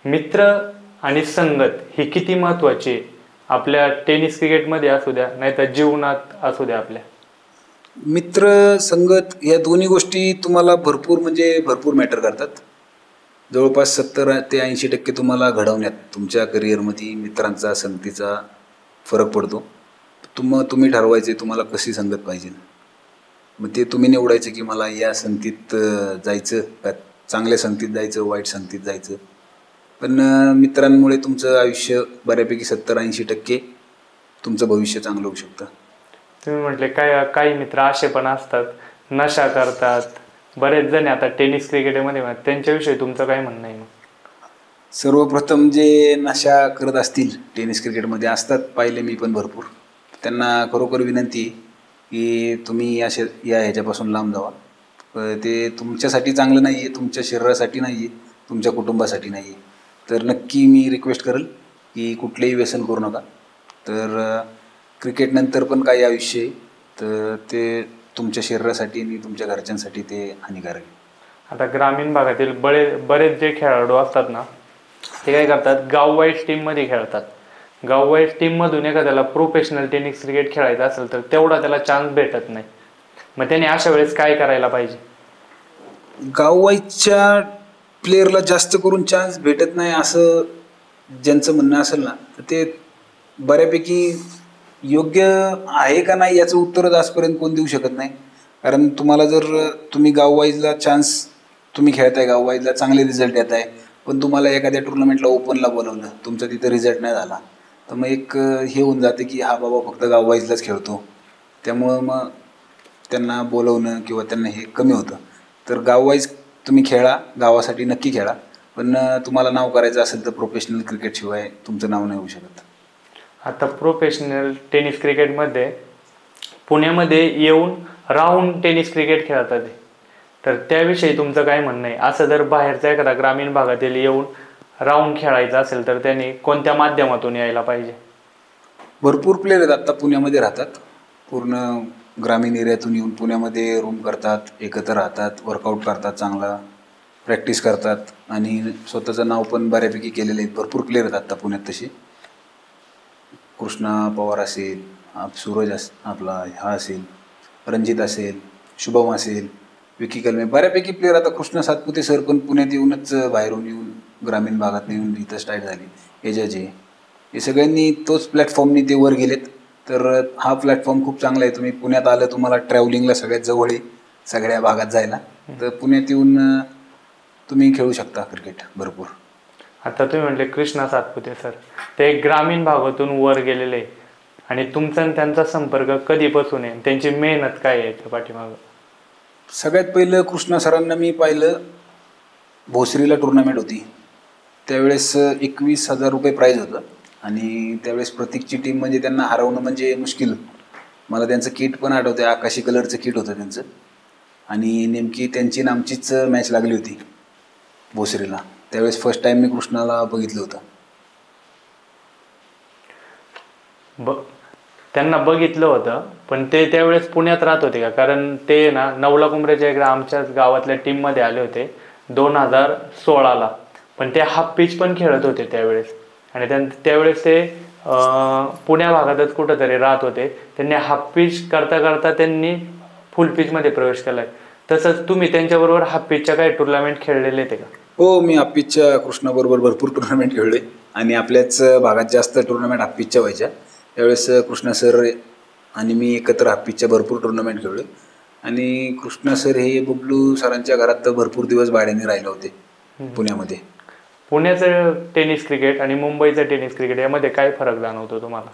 मित्र आणि संगत ही किती महत्वाची आहे आपल्या टेनिस क्रिकेटमध्ये असू द्या नाहीतर जीवनात असू द्या आपल्या? मित्र संगत या दोन्ही गोष्टी तुम्हाला भरपूर मॅटर करतात. जवळपास 70 ते 80% तुम्हाला घडवण्यात तुमच्या करिअरमध्ये मित्रांचा संगतीचा फरक पडतो. तुम्ही ठरवायचे तुम्हाला कशी संगत पाहिजे. मग ते तुम्ही निवडायचं की मला या संगतीत जायचं का चांगल्या संगतीत जायचं, वाईट संगतीत जायचं. पण मित्रांमुळे तुमचं आयुष्य बऱ्यापैकी 70-80% तुमचं भविष्य चांगलं होऊ शकतं. तुम्ही म्हटले काही मित्र असे पण असतात नशा करतात, बरेच जण आता टेनिस क्रिकेटमध्ये त्यांच्याविषयी तुमचं काय म्हणणं आहे? सर्वप्रथम जे नशा करत असतील टेनिस क्रिकेटमध्ये असतात पाहिले मी पण भरपूर. त्यांना खरोखर विनंती आहे की तुम्ही या ह्याच्यापासून लांब जावा. ते तुमच्यासाठी चांगलं नाही आहे, तुमच्या शरीरासाठी नाही आहे, तुमच्या कुटुंबासाठी नाही आहे. तर नक्की मी रिक्वेस्ट करेल की कुठलेही व्यसन करू नका. तर क्रिकेटनंतर पण काही आयुष्य आहे तर ते तुमच्या शरीरासाठी आणि तुमच्या घरच्यांसाठी ते हानिकारक आहे. आता ग्रामीण भागातील बरेच जे खेळाडू असतात ना ते काय करतात, गाववाईज टीममध्ये खेळतात. गाववाईज टीममधून एखाद्याला प्रोफेशनल टेनिस क्रिकेट खेळायचं असेल तर तेवढा त्याला चान्स भेटत नाही. मग त्याने अशा वेळेस काय करायला पाहिजे? गाववाईजच्या प्लेअरला जास्त करून चान्स भेटत नाही असं ज्यांचं म्हणणं असेल ना तर ते बऱ्यापैकी योग्य आहे का नाही याचं उत्तरच आजपर्यंत कोण देऊ शकत नाही. कारण तुम्हाला जर तुम्ही गाववाईजला चान्स तुम्ही खेळताय, गाववाईजला चांगले रिझल्ट येत आहे, पण तुम्हाला एखाद्या टुर्नामेंटला ओपनला बोलवलं, तुमचा तिथं रिझल्ट नाही झाला तर मग एक हे होऊन जाते की हा बाबा फक्त गाववाईजलाच खेळतो. त्यामुळं मग त्यांना बोलवणं किंवा त्यांना हे कमी होतं. तर गाववाईज तुम्ही खेळा, गावासाठी नक्की खेळा, पण तुम्हाला नाव करायचं असेल तर प्रोफेशनल क्रिकेटशिवाय तुमचं नाव नाही होऊ शकत. आता प्रोफेशनल टेनिस क्रिकेटमध्ये पुण्यामध्ये येऊन राहून टेनिस क्रिकेट खेळतात तर त्याविषयी तुमचं काय म्हणणं आहे? असं जर बाहेरचा एखादा ग्रामीण भागातील येऊन राहून खेळायचं असेल तर त्यांनी कोणत्या माध्यमातून यायला पाहिजे? भरपूर प्लेयर आहेत आत्ता पुण्यामध्ये राहतात, पूर्ण ग्रामीण एरियातून येऊन पुण्यामध्ये रूम करतात, एकत्र राहतात, वर्कआउट करतात, चांगला प्रॅक्टिस करतात आणि स्वतःचं नाव पण बऱ्यापैकी केलेलं आहे. भरपूर प्लेयर आहेत आत्ता पुण्यात तसे. कृष्णा पवार असेल, सूरज आपला हा असेल, रणजित असेल, शुभम असेल, विकी कलमे, बऱ्यापैकी प्लेयर. आता कृष्णा सातपुते सर पण पुण्यात येऊनच बाहेरून येऊन ग्रामीण भागात येऊन इथं स्टार्ट झाली. एजाजे हे सगळ्यांनी तोच प्लॅटफॉर्मनी ते वर गेलेत. तर हा प्लॅटफॉर्म खूप चांगला आहे. तुम्ही पुण्यात आलं, तुम्हाला ट्रॅव्हलिंगला सगळ्यात जवळ आहे सगळ्या भागात जायला, तर पुण्यात येऊन तुम्ही खेळू शकता क्रिकेट भरपूर. आता तुम्ही म्हटले कृष्णा सातपुते सर, ते ग्रामीण भागातून वर गेलेले आणि तुमचा आणि त्यांचा संपर्क कधीपासून आहे? त्यांची मेहनत काय आहे त्या पाठीमागं? सगळ्यात पहिलं कृष्णा सरांना मी पाहिलं, भोसरीला टुर्नामेंट होती त्यावेळेस 21,000 रुपये प्राईज होतं आणि त्यावेळेस प्रतीकची टीम म्हणजे त्यांना हरवणं म्हणजे मुश्किल. मला त्यांचं किट पण आठवतं, आकाशी कलरचं किट होतं त्यांचं आणि नेमकी त्यांची आणि आमचीच मॅच लागली होती भोसरीला. त्यावेळेस फर्स्ट टाईम मी कृष्णाला बघितलं होतं. त्यांना बघितलं होतं पण ते त्यावेळेस पुण्यात राहत होते का? कारण ते ना नवला कुंभरेच्या एकदा आमच्याच गावातल्या टीममध्ये आले होते 2016ला, पण ते हाफ पिच पण खेळत होते त्यावेळेस आणि त्यावेळेस ते पुण्या भागातच कुठंतरी राहत होते. त्यांनी हाफ पिच करता करता त्यांनी फुल पिचमध्ये प्रवेश केला आहे. तसंच तुम्ही त्यांच्याबरोबर हाफ पिचच्या काही टुर्नामेंट खेळलेले ते का? हो, मी हाफ पिचच्या कृष्णाबरोबर भरपूर टुर्नामेंट खेळले आणि आपल्याच भागात जास्त टुर्नामेंट हाफ पिचच्या व्हायच्या. त्यावेळेस कृष्णा सर आणि मी एकत्र हाफ पिचच्या भरपूर टुर्नामेंट खेळले आणि कृष्णा सर हे बबलू सरांच्या घरात तर भरपूर दिवस भाड्याने राहिले होते पुण्यामध्ये. पुण्याचं टेनिस क्रिकेट आणि मुंबईचं टेनिस क्रिकेट यामध्ये काय फरक जाणवतो तुम्हाला?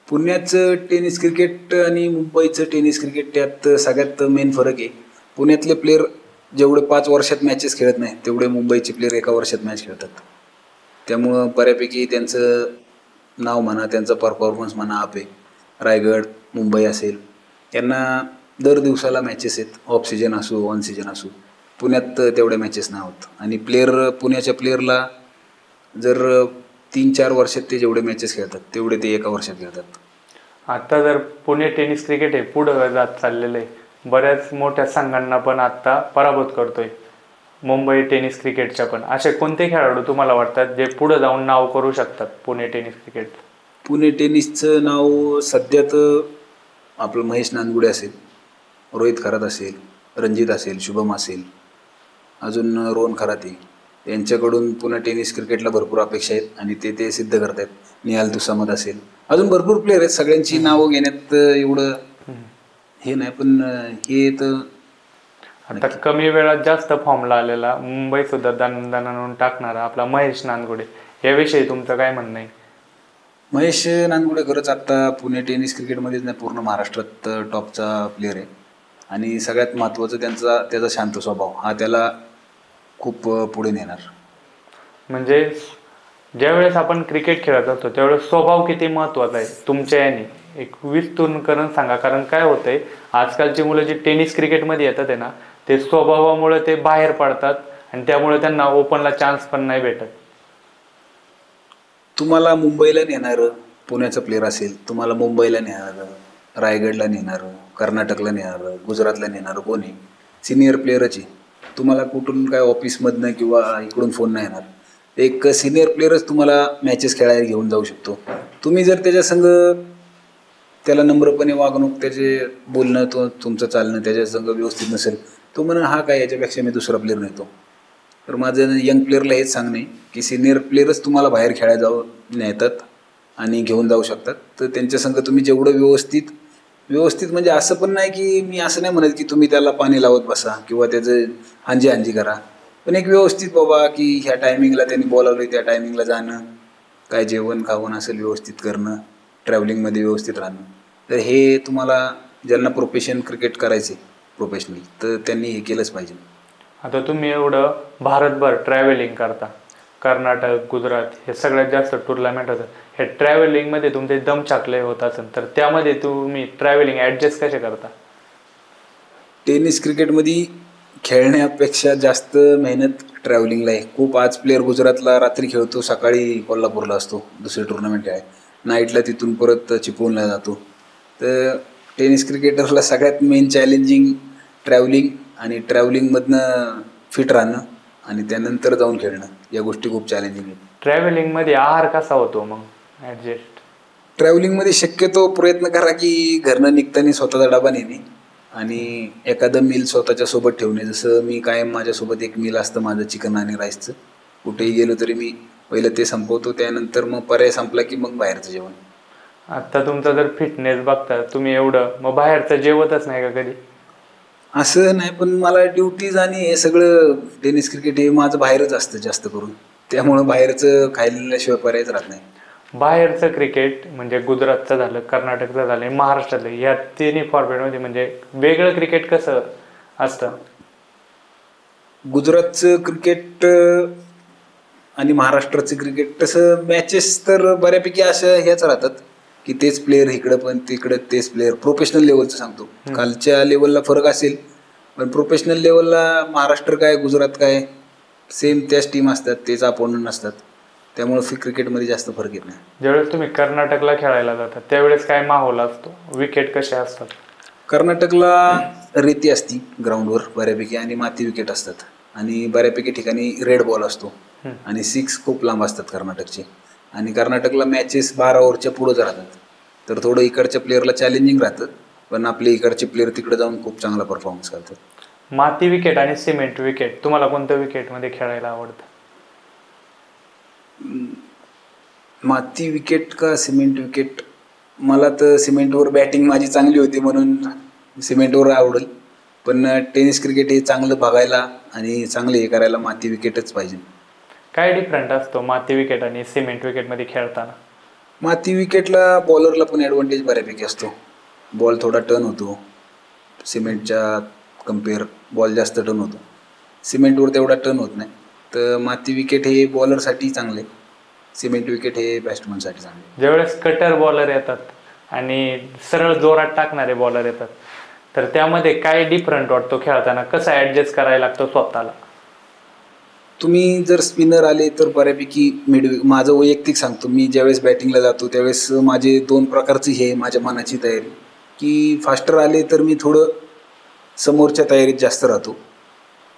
पुण्याचं टेनिस क्रिकेट आणि मुंबईचं टेनिस क्रिकेट यात सगळ्यात मेन फरक आहे. पुण्यातले प्लेयर जेवढे 5 वर्षात मॅचेस खेळत नाही तेवढे मुंबईचे प्लेयर एका वर्षात मॅच खेळतात. त्यामुळं बऱ्यापैकी त्यांचं नाव म्हणा, त्यांचा परफॉर्मन्स म्हणा आप आहे. रायगड, मुंबई असेल, यांना दर दिवसाला मॅचेस आहेत, ऑफ सीजन असो ऑन सीजन असो. पुण्यात तेवढ्या मॅचेस नाही होत आणि पुण्याच्या प्लेअरला जर 3-4 वर्षात ते जेवढे मॅचेस खेळतात तेवढे ते एका वर्षात खेळतात. आता जर पुणे टेनिस क्रिकेट हे पुढं जात चाललेलं आहे, बऱ्याच मोठ्या संघांना पण आता पराभूत करतोय, मुंबई टेनिस क्रिकेटच्या पण. असे कोणते खेळाडू तुम्हाला वाटतात जे पुढे जाऊन नाव करू शकतात पुणे टेनिस क्रिकेट? पुणे टेनिसचं नाव सध्या तर आपलं महेश नानगुडे असेल, रोहित खरात असेल, रणजित असेल, शुभम असेल, अजून रोहन खराते, यांच्याकडून पुणे टेनिस क्रिकेटला भरपूर अपेक्षा आहेत आणि ते सिद्ध करत आहेत. निहाल तुसामद असेल, अजून भरपूर प्लेयर आहेत. सगळ्यांची नावं घेण्यात एवढं हे नाही, पण हे तर आता कमी वेळात जास्त फॉर्मला आलेला, मुंबई सुद्धा दानदानानं टाकणारा आपला महेश नानगुडे, याविषयी तुमचं काय म्हणणं आहे? महेश नानगुडे खरंच आत्ता पुणे टेनिस क्रिकेटमध्येच नाही, पूर्ण महाराष्ट्रात टॉपचा प्लेअर आहे. आणि सगळ्यात महत्त्वाचं त्याचा शांत स्वभाव हा त्याला खूप पुढे नेणार. म्हणजे ज्यावेळेस आपण क्रिकेट खेळत असतो त्यावेळेस स्वभाव किती महत्त्वाचा आहे तुमच्या याने एक विस्तृत करून सांगा. कारण काय होतंय, आजकालची मुलं जी टेनिस क्रिकेटमध्ये येतात आहे ना, ते स्वभावामुळे ते बाहेर पडतात आणि त्यामुळे त्यांना ओपनला चान्स पण नाही भेटत. तुम्हाला मुंबईला नेणारं पुण्याचं प्लेअर असेल, तुम्हाला मुंबईला नेणारं, रायगडला नेणारं, कर्नाटकला नेणारं, गुजरातला नेणारं कोणी सिनियर प्लेअरच आहे. तुम्हाला कुठून काय ऑफिसमधनं किंवा इकडून फोन नाही येणार. एक सिनियर प्लेअरच तुम्हाला मॅचेस खेळायला घेऊन जाऊ शकतो. तुम्ही जर त्याच्या संग त्याला नम्रपणे वागणूक, त्याचे बोलणं, तुमचं चालणं त्याच्या संग व्यवस्थित नसेल, तो म्हणा हा काय याच्यापेक्षा मी दुसरा प्लेअर नेतो. तर माझं यंग प्लेअरला हेच सांगणं आहे की सिनियर प्लेअरच तुम्हाला बाहेर खेळायला नेतात आणि घेऊन जाऊ शकतात. तर त्यांच्या संग तुम्ही जेवढं व्यवस्थित म्हणजे असं पण नाही की मी असं नाही म्हणत की तुम्ही त्याला पाणी लावत बसा किंवा त्याचं हांजी करा, पण एक व्यवस्थित बाबा की ह्या टायमिंगला त्यांनी बोलावलं त्या टायमिंगला जाणं, काय जेवण खावण असेल व्यवस्थित करणं, ट्रॅव्हलिंगमध्ये व्यवस्थित राहणं. तर हे तुम्हाला ज्यांना प्रोफेशन क्रिकेट करायचे प्रोफेशनल, तर त्यांनी हे केलंच पाहिजे. आता तुम्ही एवढं भारतभर ट्रॅव्हलिंग करता, कर्नाटक, गुजरात हे सगळ्यात जास्त टुर्नामेंट होतात. हे ट्रॅव्हलिंगमध्ये तुमचे दम छाकले होत असेल, तर त्यामध्ये तुम्ही ट्रॅव्हलिंग ॲडजस्ट कसे करता? टेनिस क्रिकेटमध्ये खेळण्यापेक्षा जास्त मेहनत ट्रॅव्हलिंगला आहे खूप. आज प्लेअर गुजरातला रात्री खेळतो, सकाळी कोल्हापूरला असतो दुसरी टुर्नामेंट खेळाय, नाईटला तिथून परत चिपळूणला जातो. तर टेनिस क्रिकेटरला सगळ्यात मेन चॅलेंजिंग ट्रॅव्हलिंग आणि ट्रॅव्हलिंगमधनं फिट राहणं आणि त्यानंतर जाऊन खेळणं, या गोष्टी खूप चॅलेंजिंग आहेत. ट्रॅव्हलिंगमध्ये आहार कसा होतो मग ॲडजस्ट? ट्रॅव्हलिंगमध्ये शक्यतो प्रयत्न करा की घरनं निघताना स्वतःचा डबा नेणे आणि एखादं मील स्वतःच्या सोबत ठेवणे. जसं मी कायम माझ्यासोबत एक मील असतं माझं चिकन आणि राईसचं. कुठेही गेलो तरी मी पहिलं ते संपवतो, त्यानंतर मग पर्याय संपला की मग बाहेरचं जेवण. आता तुमचा जर फिटनेस बघता तुम्ही एवढं, मग बाहेरचं जेवतच नाही का कधी? असं नाही, पण मला ड्युटीज आणि हे सगळं टेनिस क्रिकेट हे माझं बाहेरच असतं जास्त करून, त्यामुळं बाहेरचं खायल्याशिवाय पर्यायच राहत नाही. बाहेरचं क्रिकेट म्हणजे गुजरातचं झालं, कर्नाटकचं झालं, महाराष्ट्रातलं, या तिन्ही फॉर्मॅटमध्ये म्हणजे वेगळं क्रिकेट कसं असतं? गुजरातचं क्रिकेट आणि महाराष्ट्राचं क्रिकेट तसं मॅचेस तर बऱ्यापैकी अशा ह्याच राहतात की तेच प्लेअर इकडं पण तिकडं तेच प्लेअर. प्रोफेशनल लेवलचं सांगतो, खालच्या लेवलला फरक असेल, पण प्रोफेशनल लेवलला महाराष्ट्र काय गुजरात काय सेम त्याच टीम असतात, तेच अपोनंट असतात, त्यामुळे क्रिकेटमध्ये जास्त फरक येत नाही. ज्यावेळेस तुम्ही कर्नाटकला खेळायला जाता त्यावेळेस काय माहोल असतो, विकेट कसे असतात? कर्नाटकला रेती असती ग्राउंडवर बऱ्यापैकी आणि माती विकेट असतात आणि बऱ्यापैकी ठिकाणी रेड बॉल असतो आणि 6 खूप लांब असतात कर्नाटकचे. आणि कर्नाटकला मॅचेस 12 ओव्हरच्या पुढंच राहतात, तर थोडं इकडच्या प्लेअरला चॅलेंजिंग राहतं, पण आपले इकडचे प्लेअर तिकडे जाऊन खूप चांगला परफॉर्मन्स करतात. माती विकेट आणि सिमेंट विकेट, तुम्हाला कोणत्या विकेटमध्ये खेळायला आवडतं? माती विकेट का सिमेंट विकेट? मला तर सिमेंटवर बॅटिंग माझी चांगली होती म्हणून सिमेंटवर आवडेल, पण टेनिस क्रिकेट हे चांगलं बघायला आणि चांगलं हे करायला माती विकेटच पाहिजे. काय डिफरंट असतो माती विकेट आणि सिमेंट विकेटमध्ये खेळताना? माती विकेटला बॉलरला पण ॲडव्हान्टेज बऱ्यापैकी असतो, बॉल थोडा टर्न होतो, सिमेंटच्या कम्पेअर बॉल जास्त टर्न होतो, सिमेंटवर तेवढा टर्न होत नाही. तर माती विकेट हे बॉलरसाठी चांगले, सिमेंट विकेट हे बॅट्समनसाठी चांगले. ज्यावेळेस कटर बॉलर येतात आणि सरळ जोरात टाकणारे बॉलर येतात, तर त्यामध्ये काय डिफरंट वाटतो खेळताना, कसं ॲडजस्ट करायला लागतं स्वतःला? तुम्ही जर स्पिनर आले तर बऱ्यापैकी माझं वैयक्तिक सांगतो, मी ज्यावेळेस बॅटिंगला जातो त्यावेळेस माझे 2 प्रकारचे हे माझ्या मनाची तयारी, की फास्टर आले तर मी थोडं समोरच्या तयारीत जास्त राहतो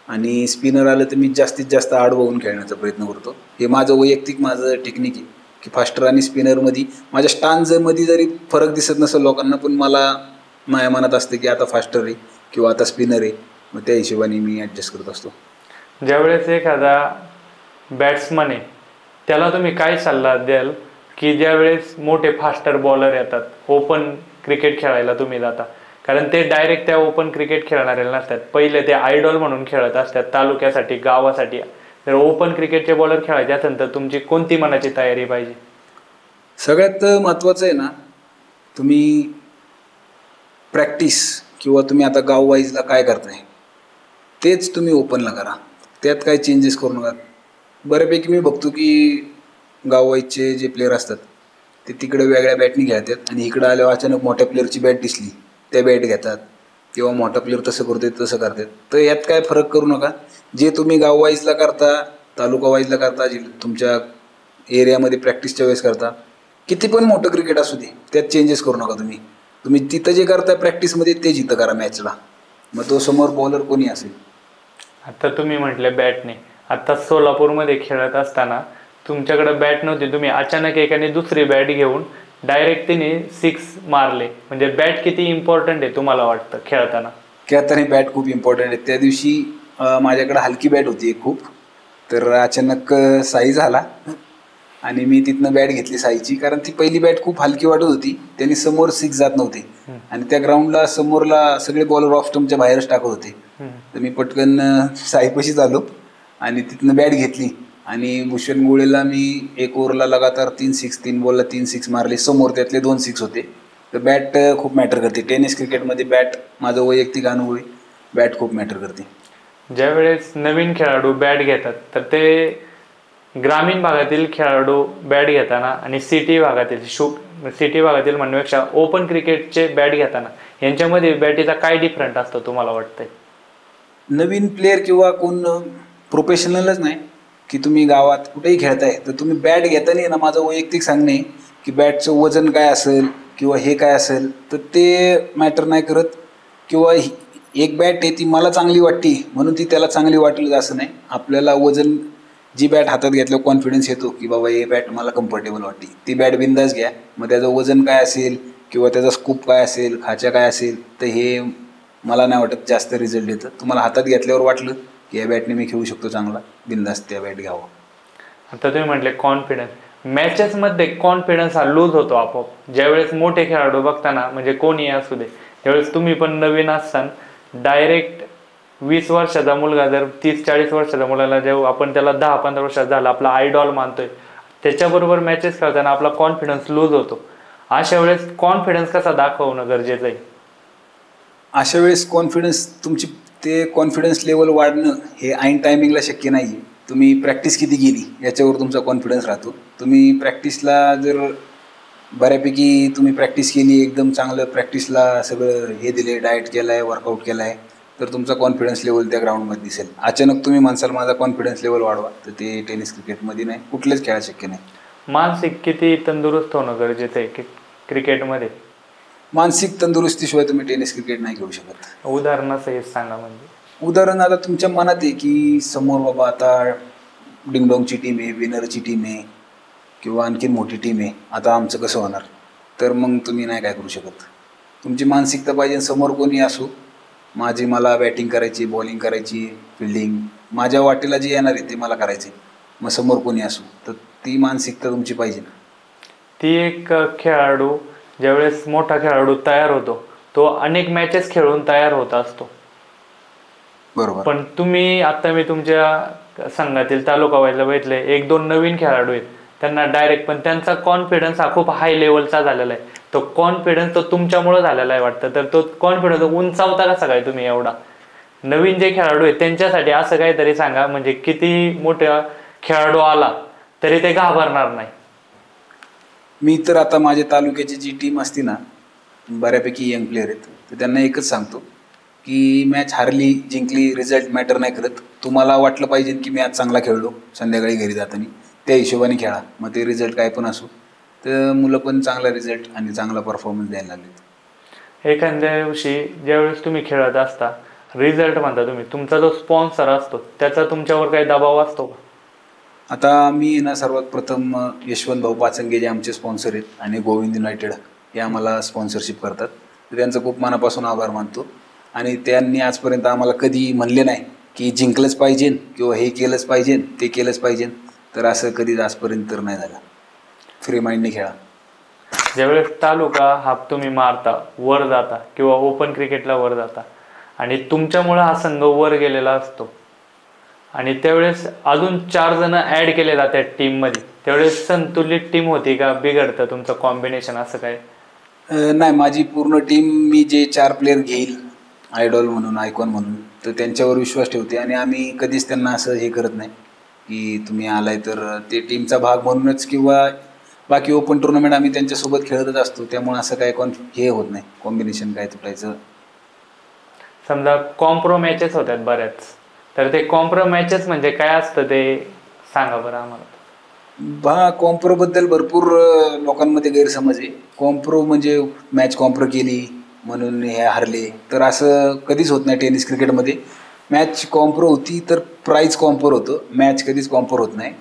आणि स्पिनर आलं तर मी जास्तीत जास्त आडवून खेळण्याचा प्रयत्न करतो. हे माझं टेक्निक आहे की फास्टर आणि स्पिनरमध्ये माझ्या स्टान्समध्ये जरी फरक दिसत नसेल लोकांना, पण मला माझ्या मनात असते की आता फास्टर आहे किंवा आता स्पिनर आहे, मग त्या हिशोबाने मी ॲडजस्ट करत असतो. ज्यावेळेस एखादा बॅट्समन आहे त्याला तुम्ही काय सल्ला द्याल की ज्यावेळेस मोठे फास्टर बॉलर येतात, ओपन क्रिकेट खेळायला तुम्ही जाता, कारण ते डायरेक्ट त्या ओपन क्रिकेट खेळणारे नसतात, पहिले ते आयडॉल म्हणून खेळत असतात तालुक्यासाठी, गावासाठी. जर ओपन क्रिकेटचे बॉलर खेळायचे असेल तर तुमची कोणती मनाची तयारी पाहिजे? सगळ्यात महत्त्वाचं आहे ना, तुम्ही प्रॅक्टिस किंवा तुम्ही आता गाव वाईजला काय करताय तेच तुम्ही ओपनला करा, त्यात काही चेंजेस करू नका. बऱ्यापैकी मी बघतो की गाव वाईजचे जे प्लेअर असतात ते तिकडे वेगळ्या बॅटनी खेळतात आणि इकडं आल्यावर अचानक मोठ्या प्लेअरची बॅट दिसली त्या बॅट घेतात, किंवा मोठा प्लेअर तसं करतोय तसं करतात. तर यात काय फरक करू नका. जे तुम्ही गाव वाईजला करता, तालुका वाईजला करता, जे तुमच्या एरियामध्ये प्रॅक्टिसच्या वेळेस करता, किती पण मोठं क्रिकेट असू दे त्यात चेंजेस करू नका. तुम्ही तिथं जे करताय प्रॅक्टिसमध्ये ते जिथं करा मॅचला, मग तो समोर बॉलर कोणी असेल. आता तुम्ही म्हटले बॅटने, आता सोलापूरमध्ये खेळत असताना तुमच्याकडे बॅट नव्हती, तुम्ही अचानक एकाने दुसरी बॅट घेऊन डायरेक्ट तिने 6 मारले, म्हणजे बॅट किती इम्पॉर्टंट आहे तुम्हाला वाटतं खेळताना? खेळताना बॅट खूप इम्पॉर्टंट आहे. त्या दिवशी माझ्याकडे हलकी बॅट होती खूप, तर अचानक साई झाला आणि मी तिथनं बॅट घेतली साईची, कारण ती पहिली बॅट खूप हलकी वाटत होती, त्यांनी समोर 6 जात नव्हते आणि त्या ग्राउंडला समोरला सगळे बॉलर ऑफ स्टंपच्या बाहेरच टाकत होते. तर मी पटकन साईपाशीच आलो आणि तिथनं बॅट घेतली आणि भूषण गुळेला मी 1 ओव्हरला लगातार 3 बॉलला 3 6 मारले, समोर त्यातले 2 6 होते. तर बॅट खूप मॅटर करते टेनिस क्रिकेटमध्ये. बॅट माझं वैयक्तिक अनुभव आहे, बॅट खूप मॅटर करते. ज्यावेळेस नवीन खेळाडू बॅट घेतात तर ते ग्रामीण भागातील खेळाडू बॅट घेताना आणि सिटी भागातील म्हणण्यापेक्षा ओपन क्रिकेटचे बॅट घेताना यांच्यामध्ये बॅटीचा काय डिफरंट असतो तुम्हाला वाटतंय? नवीन प्लेअर किंवा कोण प्रोफेशनलच नाही की तुम्ही गावात कुठेही खेळताय तर तुम्ही बॅट घेताना ना, माझं वैयक्तिक सांगणे की बॅटचं वजन काय असेल किंवा हे काय असेल तर ते मॅटर नाही करत. किंवा एक बॅट आहे ती मला चांगली वाटते म्हणून ती त्याला चांगली वाटली असं नाही. आपल्याला वजन, जी बॅट हातात घेतल्यावर कॉन्फिडन्स येतो की बाबा हे बॅट मला कम्फर्टेबल वाटते, ती बॅट बिंदास घ्या. मग त्याचं वजन काय असेल किंवा त्याचा स्कूप काय असेल, खाच्या काय असेल, तर हे मला नाही वाटत जास्त रिझल्ट येतं. तुम्हाला हातात घेतल्यावर वाटलं की या बॅटने मी खेळू शकतो चांगला, बिंदास त्या बॅट घ्यावं. आता तुम्ही म्हटले कॉन्फिडन्स, मॅचेसमध्ये कॉन्फिडन्स हा लूज होतो आपोआप. ज्यावेळेस मोठे खेळाडू बघताना, म्हणजे कोणी असू दे, त्यावेळेस तुम्ही पण नवीन असताना डायरेक्ट 20 वर्षाचा मुलगा जर 30-40 वर्षाचा मुलाला जेव्हा आपण त्याला 10-15 वर्षाचा झाला आपला आयडॉल मानतोय, त्याच्याबरोबर मॅचेस खेळताना आपला कॉन्फिडन्स लूज होतो. अशा वेळेस कॉन्फिडन्स कसा दाखवणं गरजेचं आहे? अशा वेळेस तुमची ते कॉन्फिडन्स लेवल वाढणं हे ऐन टायमिंगला शक्य नाही आहे. तुम्ही प्रॅक्टिस किती केली याच्यावर तुमचा कॉन्फिडन्स राहतो. तुम्ही प्रॅक्टिसला जर बऱ्यापैकी तुम्ही प्रॅक्टिस केली, एकदम चांगलं प्रॅक्टिसला सगळं हे दिले, डाएट केलं आहे, वर्कआउट केलं आहे, तर तुमचा कॉन्फिडन्स लेवल त्या ग्राउंडमध्ये दिसेल. अचानक तुम्ही म्हणसाल माझा कॉन्फिडन्स लेवल वाढवा, तर ते टेनिस क्रिकेटमध्ये नाही, कुठल्याच खेळात शक्य नाही. मानसिक किती तंदुरुस्त होणं गरजेचं आहे क्रिकेटमध्ये? मानसिक तंदुरुस्तीशिवाय तुम्ही टेनिस क्रिकेट नाही खेळू शकत. उदाहरणासहित सांगा. म्हणजे उदाहरण आता तुमच्या मनात आहे की समोर बाबा आता डिंगडॉंगची टीम आहे, विनरची टीम आहे किंवा आणखीन मोठी टीम आहे, आता आमचं कसं होणार, तर मग तुम्ही नाही काय करू शकत. तुमची मानसिकता पाहिजे. समोर कोणी असो, मला बॅटिंग करायची, बॉलिंग करायची, फिल्डिंग माझ्या वाटेला जे येणार आहे ते मला करायचे, मग समोर कोणी असो, तर ती मानसिकता तुमची पाहिजे. ती एक खेळाडू ज्यावेळेस मोठा खेळाडू तयार होतो तो अनेक मॅचेस खेळून तयार होत असतो. बरोबर. पण मी तुमच्या संघातील तालुका वाईजला बघितले 1-2 नवीन खेळाडू आहेत, त्यांना डायरेक्ट, पण त्यांचा कॉन्फिडन्स हा खूप हाय लेवलचा झालेला आहे. तो कॉन्फिडन्स तो तुमच्यामुळे झालेला आहे वाटतं. तर तो कॉन्फिडन्स उंचावता कसा काय तुम्ही एवढा? नवीन जे खेळाडू आहेत त्यांच्यासाठी असं काहीतरी सांगा, म्हणजे किती मोठा खेळाडू आला तरी ते घाबरणार नाही. मी तर आता माझ्या तालुक्याची जी टीम असते ना, बऱ्यापैकी यंग प्लेअर आहेत, तर त्यांना एकच सांगतो की मॅच हारली जिंकली रिझल्ट मॅटर नाही करत. तुम्हाला वाटलं पाहिजे की मी आज चांगला खेळलो संध्याकाळी घरी जाताना, त्या हिशोबाने खेळा. मग ते रिझल्ट काय पण असो, तर मुलं पण चांगला रिझल्ट आणि चांगला परफॉर्मन्स द्यायला लागलेत. एखाद्या दिवशी ज्यावेळेस तुम्ही खेळत असता, रिझल्ट म्हणता तुम्ही, तुमचा जो स्पॉन्सर असतो त्याचा तुमच्यावर काही दबाव असतो का? आता मी ना सर्वात प्रथम यशवंत भाऊ पाचंगे जे आमचे स्पॉन्सर आहेत आणि गोविंद युनायटेड हे आम्हाला स्पॉन्सरशिप करतात, तर त्यांचं खूप मनापासून आभार मानतो. आणि त्यांनी आजपर्यंत आम्हाला कधी म्हणले नाही की जिंकलंच पाहिजे किंवा हे केलंच पाहिजे ते केलंच पाहिजे, तर असं कधीच आजपर्यंत तर नाही झालं. फ्री माइंडने खेळा. ज्यावेळेस तालुका हाफ तुम्ही मारता, वर जाता किंवा ओपन क्रिकेटला वर जाता आणि तुमच्यामुळं हा संघ वर गेलेला असतो आणि त्यावेळेस अजून 4 जण ॲड केले जातात टीममध्ये, त्यावेळेस संतुलित टीम होती का बिघडतं तुमचं कॉम्बिनेशन असं काय? नाही, माझी पूर्ण टीम मी जे 4 प्लेयर घेईल आयडॉल म्हणून आयकॉन म्हणून, तर त्यांच्यावर विश्वास ठेवते आणि आम्ही कधीच त्यांना असं हे करत नाही की तुम्ही आलाय तर ते टीमचा भाग म्हणूनच, किंवा बाकी ओपन टुर्नामेंट आम्ही त्यांच्यासोबत खेळतच असतो, त्यामुळे असं काय हे होत नाही कॉम्बिनेशन काय तुटायचं. समजा कॉम्प्रो मॅचेस होतात बऱ्याच, तर ते कॉम्प्रो मॅचेस म्हणजे काय असतं ते सांगा बरं आम्हाला. कॉम्प्रोबद्दल भरपूर लोकांमध्ये गैरसमज आहे. कॉम्प्रो म्हणजे मॅच कॉम्प्रो केली म्हणून हे हारले, तर असं कधीच होत नाही टेनिस क्रिकेटमध्ये. मॅच कॉम्प्रो होती तर प्राईज कॉम्प्रो होतं, मॅच कधीच कॉम्प्रो होत नाही.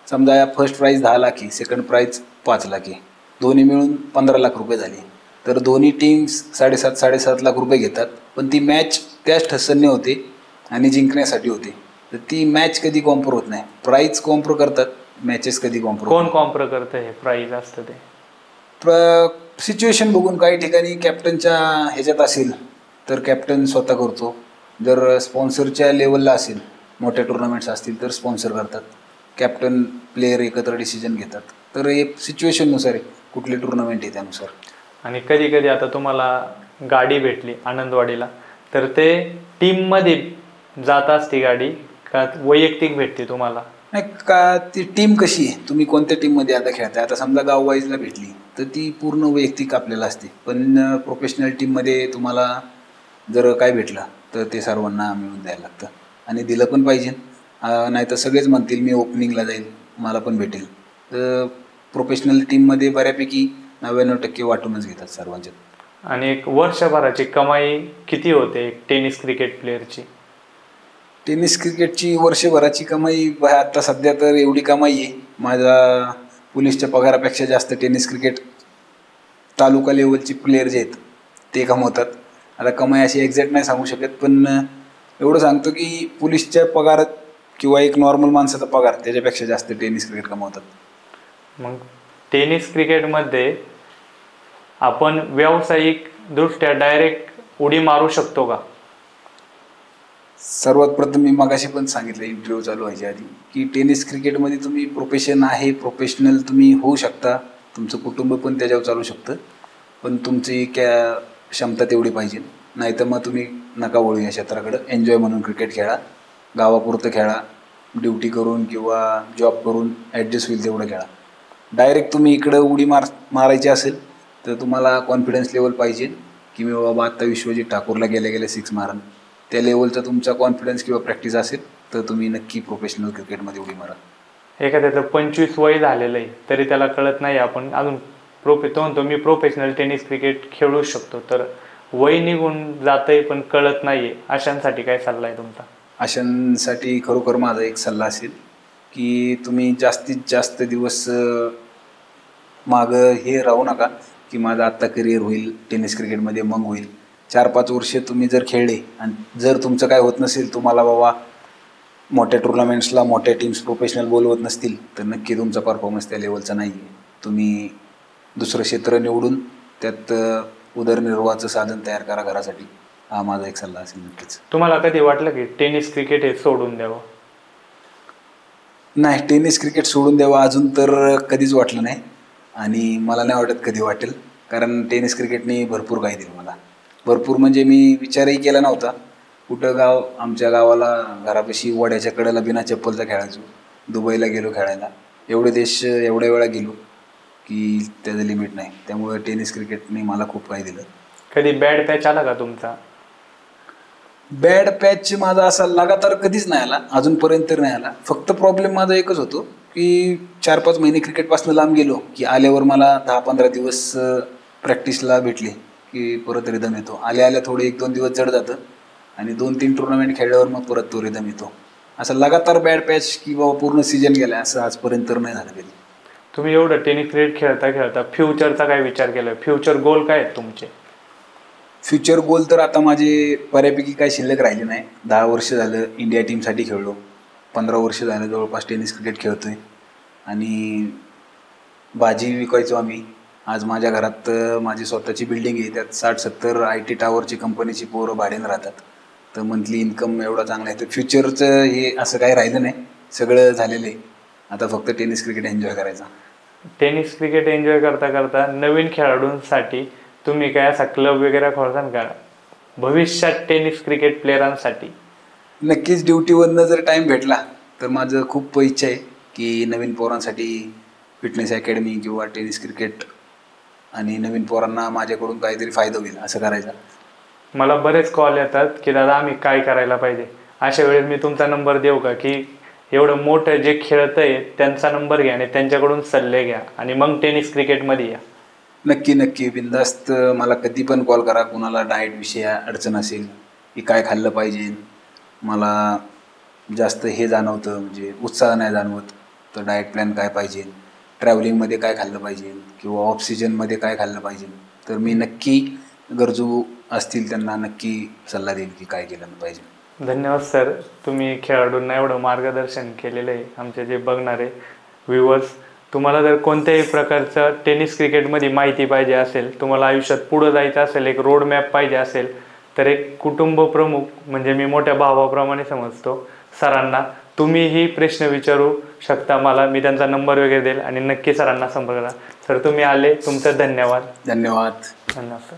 समजा फर्स्ट प्राईज 10 लाख आहे, सेकंड प्राईज 5 लाख आहे, दोन्ही मिळून 15 लाख रुपये झाले, तर दोन्ही टीम्स 7.5 लाख रुपये घेतात. पण ती मॅच त्याच ठसनने होते आणि जिंकण्यासाठी होते, तर ती मॅच कधी कॉम्प्रो होत नाही. प्राईज कॉम्प्रो करतात, मॅचेस कधी कॉम्प्रो. कोण कॉम्प्रो करतं हे प्राईज असतं ते? सिच्युएशन बघून काही ठिकाणी कॅप्टनच्या ह्याच्यात असेल तर कॅप्टन स्वतः करतो. जर स्पॉन्सरच्या लेवलला असेल, मोठ्या टुर्नामेंट्स असतील तर स्पॉन्सर करतात. कॅप्टन प्लेयर एकत्र डिसिजन घेतात. तर हे सिच्युएशननुसार आहे, कुठली टुर्नामेंट आहे त्यानुसार. आणि कधी कधी आता तुम्हाला गाडी भेटली आनंदवाडीला, तर ते टीममध्ये जात असते गाडी का वैयक्तिक भेटते तुम्हाला? नाही का, ती टीम कशी आहे, तुम्ही कोणत्या टीममध्ये आता खेळताय. आता समजा गाव वाईजला भेटली तर ती पूर्ण वैयक्तिक आपल्याला असते, पण प्रोफेशनल टीममध्ये तुम्हाला जर काय भेटलं तर ते सर्वांना मिळून द्यायला लागतं आणि दिलं पण पाहिजे. नाही तर सगळेच म्हणतील मी ओपनिंगला जाईल मला पण भेटेल. तर प्रोफेशनल टीममध्ये बऱ्यापैकी 99% वाटूनच घेतात सर्वांच्यात. आणि एक वर्षभराची कमाई किती होते एक टेनिस क्रिकेट प्लेअरची? टेनिस क्रिकेटची वर्षभराची कमाई आता सध्या तर एवढी कमाई आहे, माझा पोलीसच्या पगारापेक्षा जास्त टेनिस क्रिकेट तालुका लेवलचे प्लेयर जे आहेत ते कमवतात. आता कमाई अशी एक्झॅक्ट नाही सांगू शकत, पण एवढं सांगतो की पोलीसच्या पगारात किंवा एक नॉर्मल माणसाचा पगार त्याच्यापेक्षा जास्त टेनिस क्रिकेट कमवतात. मग टेनिस क्रिकेटमध्ये आपण व्यावसायिकदृष्ट्या डायरेक्ट उडी मारू शकतो का? सर्वात प्रथम मी मगाशी पण सांगितलं इंटरव्ह्यू चालू व्हायच्या आधी की टेनिस क्रिकेटमध्ये तुम्ही प्रोफेशन आहे, प्रोफेशनल तुम्ही होऊ शकता, तुमचं कुटुंब पण त्याच्यावर चालू शकतं, पण तुमची क्षमता तेवढी पाहिजे. नाही तर मग तुम्ही नका वळू या क्षेत्राकडं. एन्जॉय म्हणून क्रिकेट खेळा, गावापुरतं खेळा, ड्युटी करून किंवा जॉब करून ॲडजस्ट होईल तेवढं खेळा. डायरेक्ट तुम्ही इकडं उडी मारायची असेल तर तुम्हाला कॉन्फिडन्स लेवल पाहिजे की मी बाबा आत्ता विश्वजित ठाकूरला गेल्या 6 मारन, त्या लेवलचा तुमचा कॉन्फिडन्स किंवा प्रॅक्टिस असेल तर तुम्ही नक्की प्रोफेशनल क्रिकेटमध्ये उडी मारा. एखाद्याचं 25 वय झालेलं आहे तरी त्याला कळत नाही आपण अजून तो म्हणतो मी प्रोफेशनल टेनिस क्रिकेट खेळू शकतो, तर वय निघून जातंय पण कळत नाहीये, अशांसाठी काय सल्ला आहे तुमचा? अशांसाठी खरोखर माझा एक सल्ला असेल की तुम्ही जास्तीत जास्त दिवस मागं हे राहू नका की माझं आत्ता करिअर होईल टेनिस क्रिकेटमध्ये, मग होईल. 4-5 वर्ष तुम्ही जर खेळले आणि जर तुमचं काय होत नसेल, तुम्हाला बाबा मोठ्या टुर्नामेंट्सला मोठ्या टीम्स प्रोफेशनल बोलवत नसतील, तर नक्की तुमचा परफॉर्मन्स त्या लेवलचा नाही आहे. तुम्ही दुसरं क्षेत्र निवडून त्यात उदरनिर्वाहाचं साधन तयार करा घरासाठी. हा माझा एक सल्ला असेल नक्कीच. तुम्हाला कधी वाटलं की टेनिस क्रिकेट हे सोडून द्यावं? नाही, टेनिस क्रिकेट सोडून द्यावं अजून तर कधीच वाटलं नाही आणि मला नाही वाटत कधी वाटेल, कारण टेनिस क्रिकेटने भरपूर काही दिलं मला. भरपूर म्हणजे मी विचारही केला नव्हता. कुठं आमच्या गावाला घरापाशी वड्याच्या कडेला बिना चप्पलचा खेळायचो. दुबईला गेलो खेळायला, एवढे देश एवढ्या वेळा गेलो की त्याचं लिमिट नाही. त्यामुळे टेनिस क्रिकेटने मला खूप काही दिलं. कधी बॅड पॅच आला का तुमचा? बॅड पॅच माझा असा लगातार कधीच नाही आला, अजूनपर्यंत नाही आला. फक्त प्रॉब्लेम माझा एकच होतो की 4-5 महिने क्रिकेटपासून लांब गेलो की आल्यावर मला 10-15 दिवस प्रॅक्टिसला भेटली की परत रिदम येतो. आल्या थोडे 1-2 दिवस जड जातं आणि 2-3 टुर्नामेंट खेळल्यावर मग परत तो रिदम येतो. असं लगातार बॅड पॅच की बाबा पूर्ण सीजन गेला असं आजपर्यंत नाही झालं कधी. तुम्ही एवढं टेनिस क्रिकेट खेळता खेळता फ्युचरचा काय विचार केला? फ्युचर गोल काय आहेत तुमचे? फ्युचर गोल तर आता माझे बऱ्यापैकी काही शिल्लक राहिले नाही. 10 वर्ष झालं इंडिया टीमसाठी खेळलो, 15 वर्ष झालं जवळपास टेनिस क्रिकेट खेळतोय आणि बाजी विकायचो आम्ही. आज माझ्या घरात माझी स्वतःची बिल्डिंग आहे, त्यात 60-70 IT टावरची कंपनीची पोरं भाड्यानं राहतात. तर मंथली इन्कम एवढा चांगला आहे. तर फ्युचरचं हे असं काही राहिलं नाही, सगळं झालेलं आहे. आता फक्त टेनिस क्रिकेट एन्जॉय करायचा. टेनिस क्रिकेट एन्जॉय करता करता नवीन खेळाडूंसाठी तुम्ही काय असा क्लब वगैरे खोलताल का भविष्यात टेनिस क्रिकेट प्लेयरांसाठी? नक्कीच ड्युटीवरनं जर टाईम भेटला तर माझं खूप इच्छा आहे की नवीन पोरांसाठी फिटनेस अकॅडमी किंवा टेनिस क्रिकेट आणि नवीन पोरांना माझ्याकडून काहीतरी फायदा होईल असं करायचा. मला बरेच कॉल येतात की दादा आम्ही काय करायला पाहिजे. अशा वेळेस मी तुमचा नंबर देऊ का की एवढं मोठं जे खेळत आहे त्यांचा नंबर घ्या आणि त्यांच्याकडून सल्ले घ्या आणि मग टेनिस क्रिकेटमध्ये या? नक्की बिनधास्त मला कधी पण कॉल करा. कुणाला डाएटविषयी अडचण असेल की काय खाल्लं पाहिजे, मला जास्त हे जाणवतं म्हणजे उत्साह नाही जाणवत तर डाएट प्लॅन काय पाहिजे, ट्रॅव्हलिंगमध्ये काय खाल्लं पाहिजे किंवा ऑफ सीजनमध्ये काय खाल्लं पाहिजे, तर मी नक्की गरजू असतील त्यांना नक्की सल्ला देईल की काय केलं पाहिजे. धन्यवाद सर, तुम्ही खेळाडूंना एवढं मार्गदर्शन केलेलं आहे. आमचे जे बघणारे व्ह्युअर्स, तुम्हाला जर कोणत्याही प्रकारचं टेनिस क्रिकेटमध्ये माहिती पाहिजे असेल, तुम्हाला आयुष्यात पुढं जायचं असेल, एक रोड मॅप पाहिजे असेल, तर एक कुटुंब प्रमुख म्हणजे मी मोठ्या भावाप्रमाणे समजतो सरांना तुम्हीही प्रश्न विचारू शकता मला. मी त्यांचा नंबर वगैरे देईल आणि नक्की सरांना संपर्क करा. सर तुम्ही आले, तुमचं धन्यवाद. धन्यवाद सर.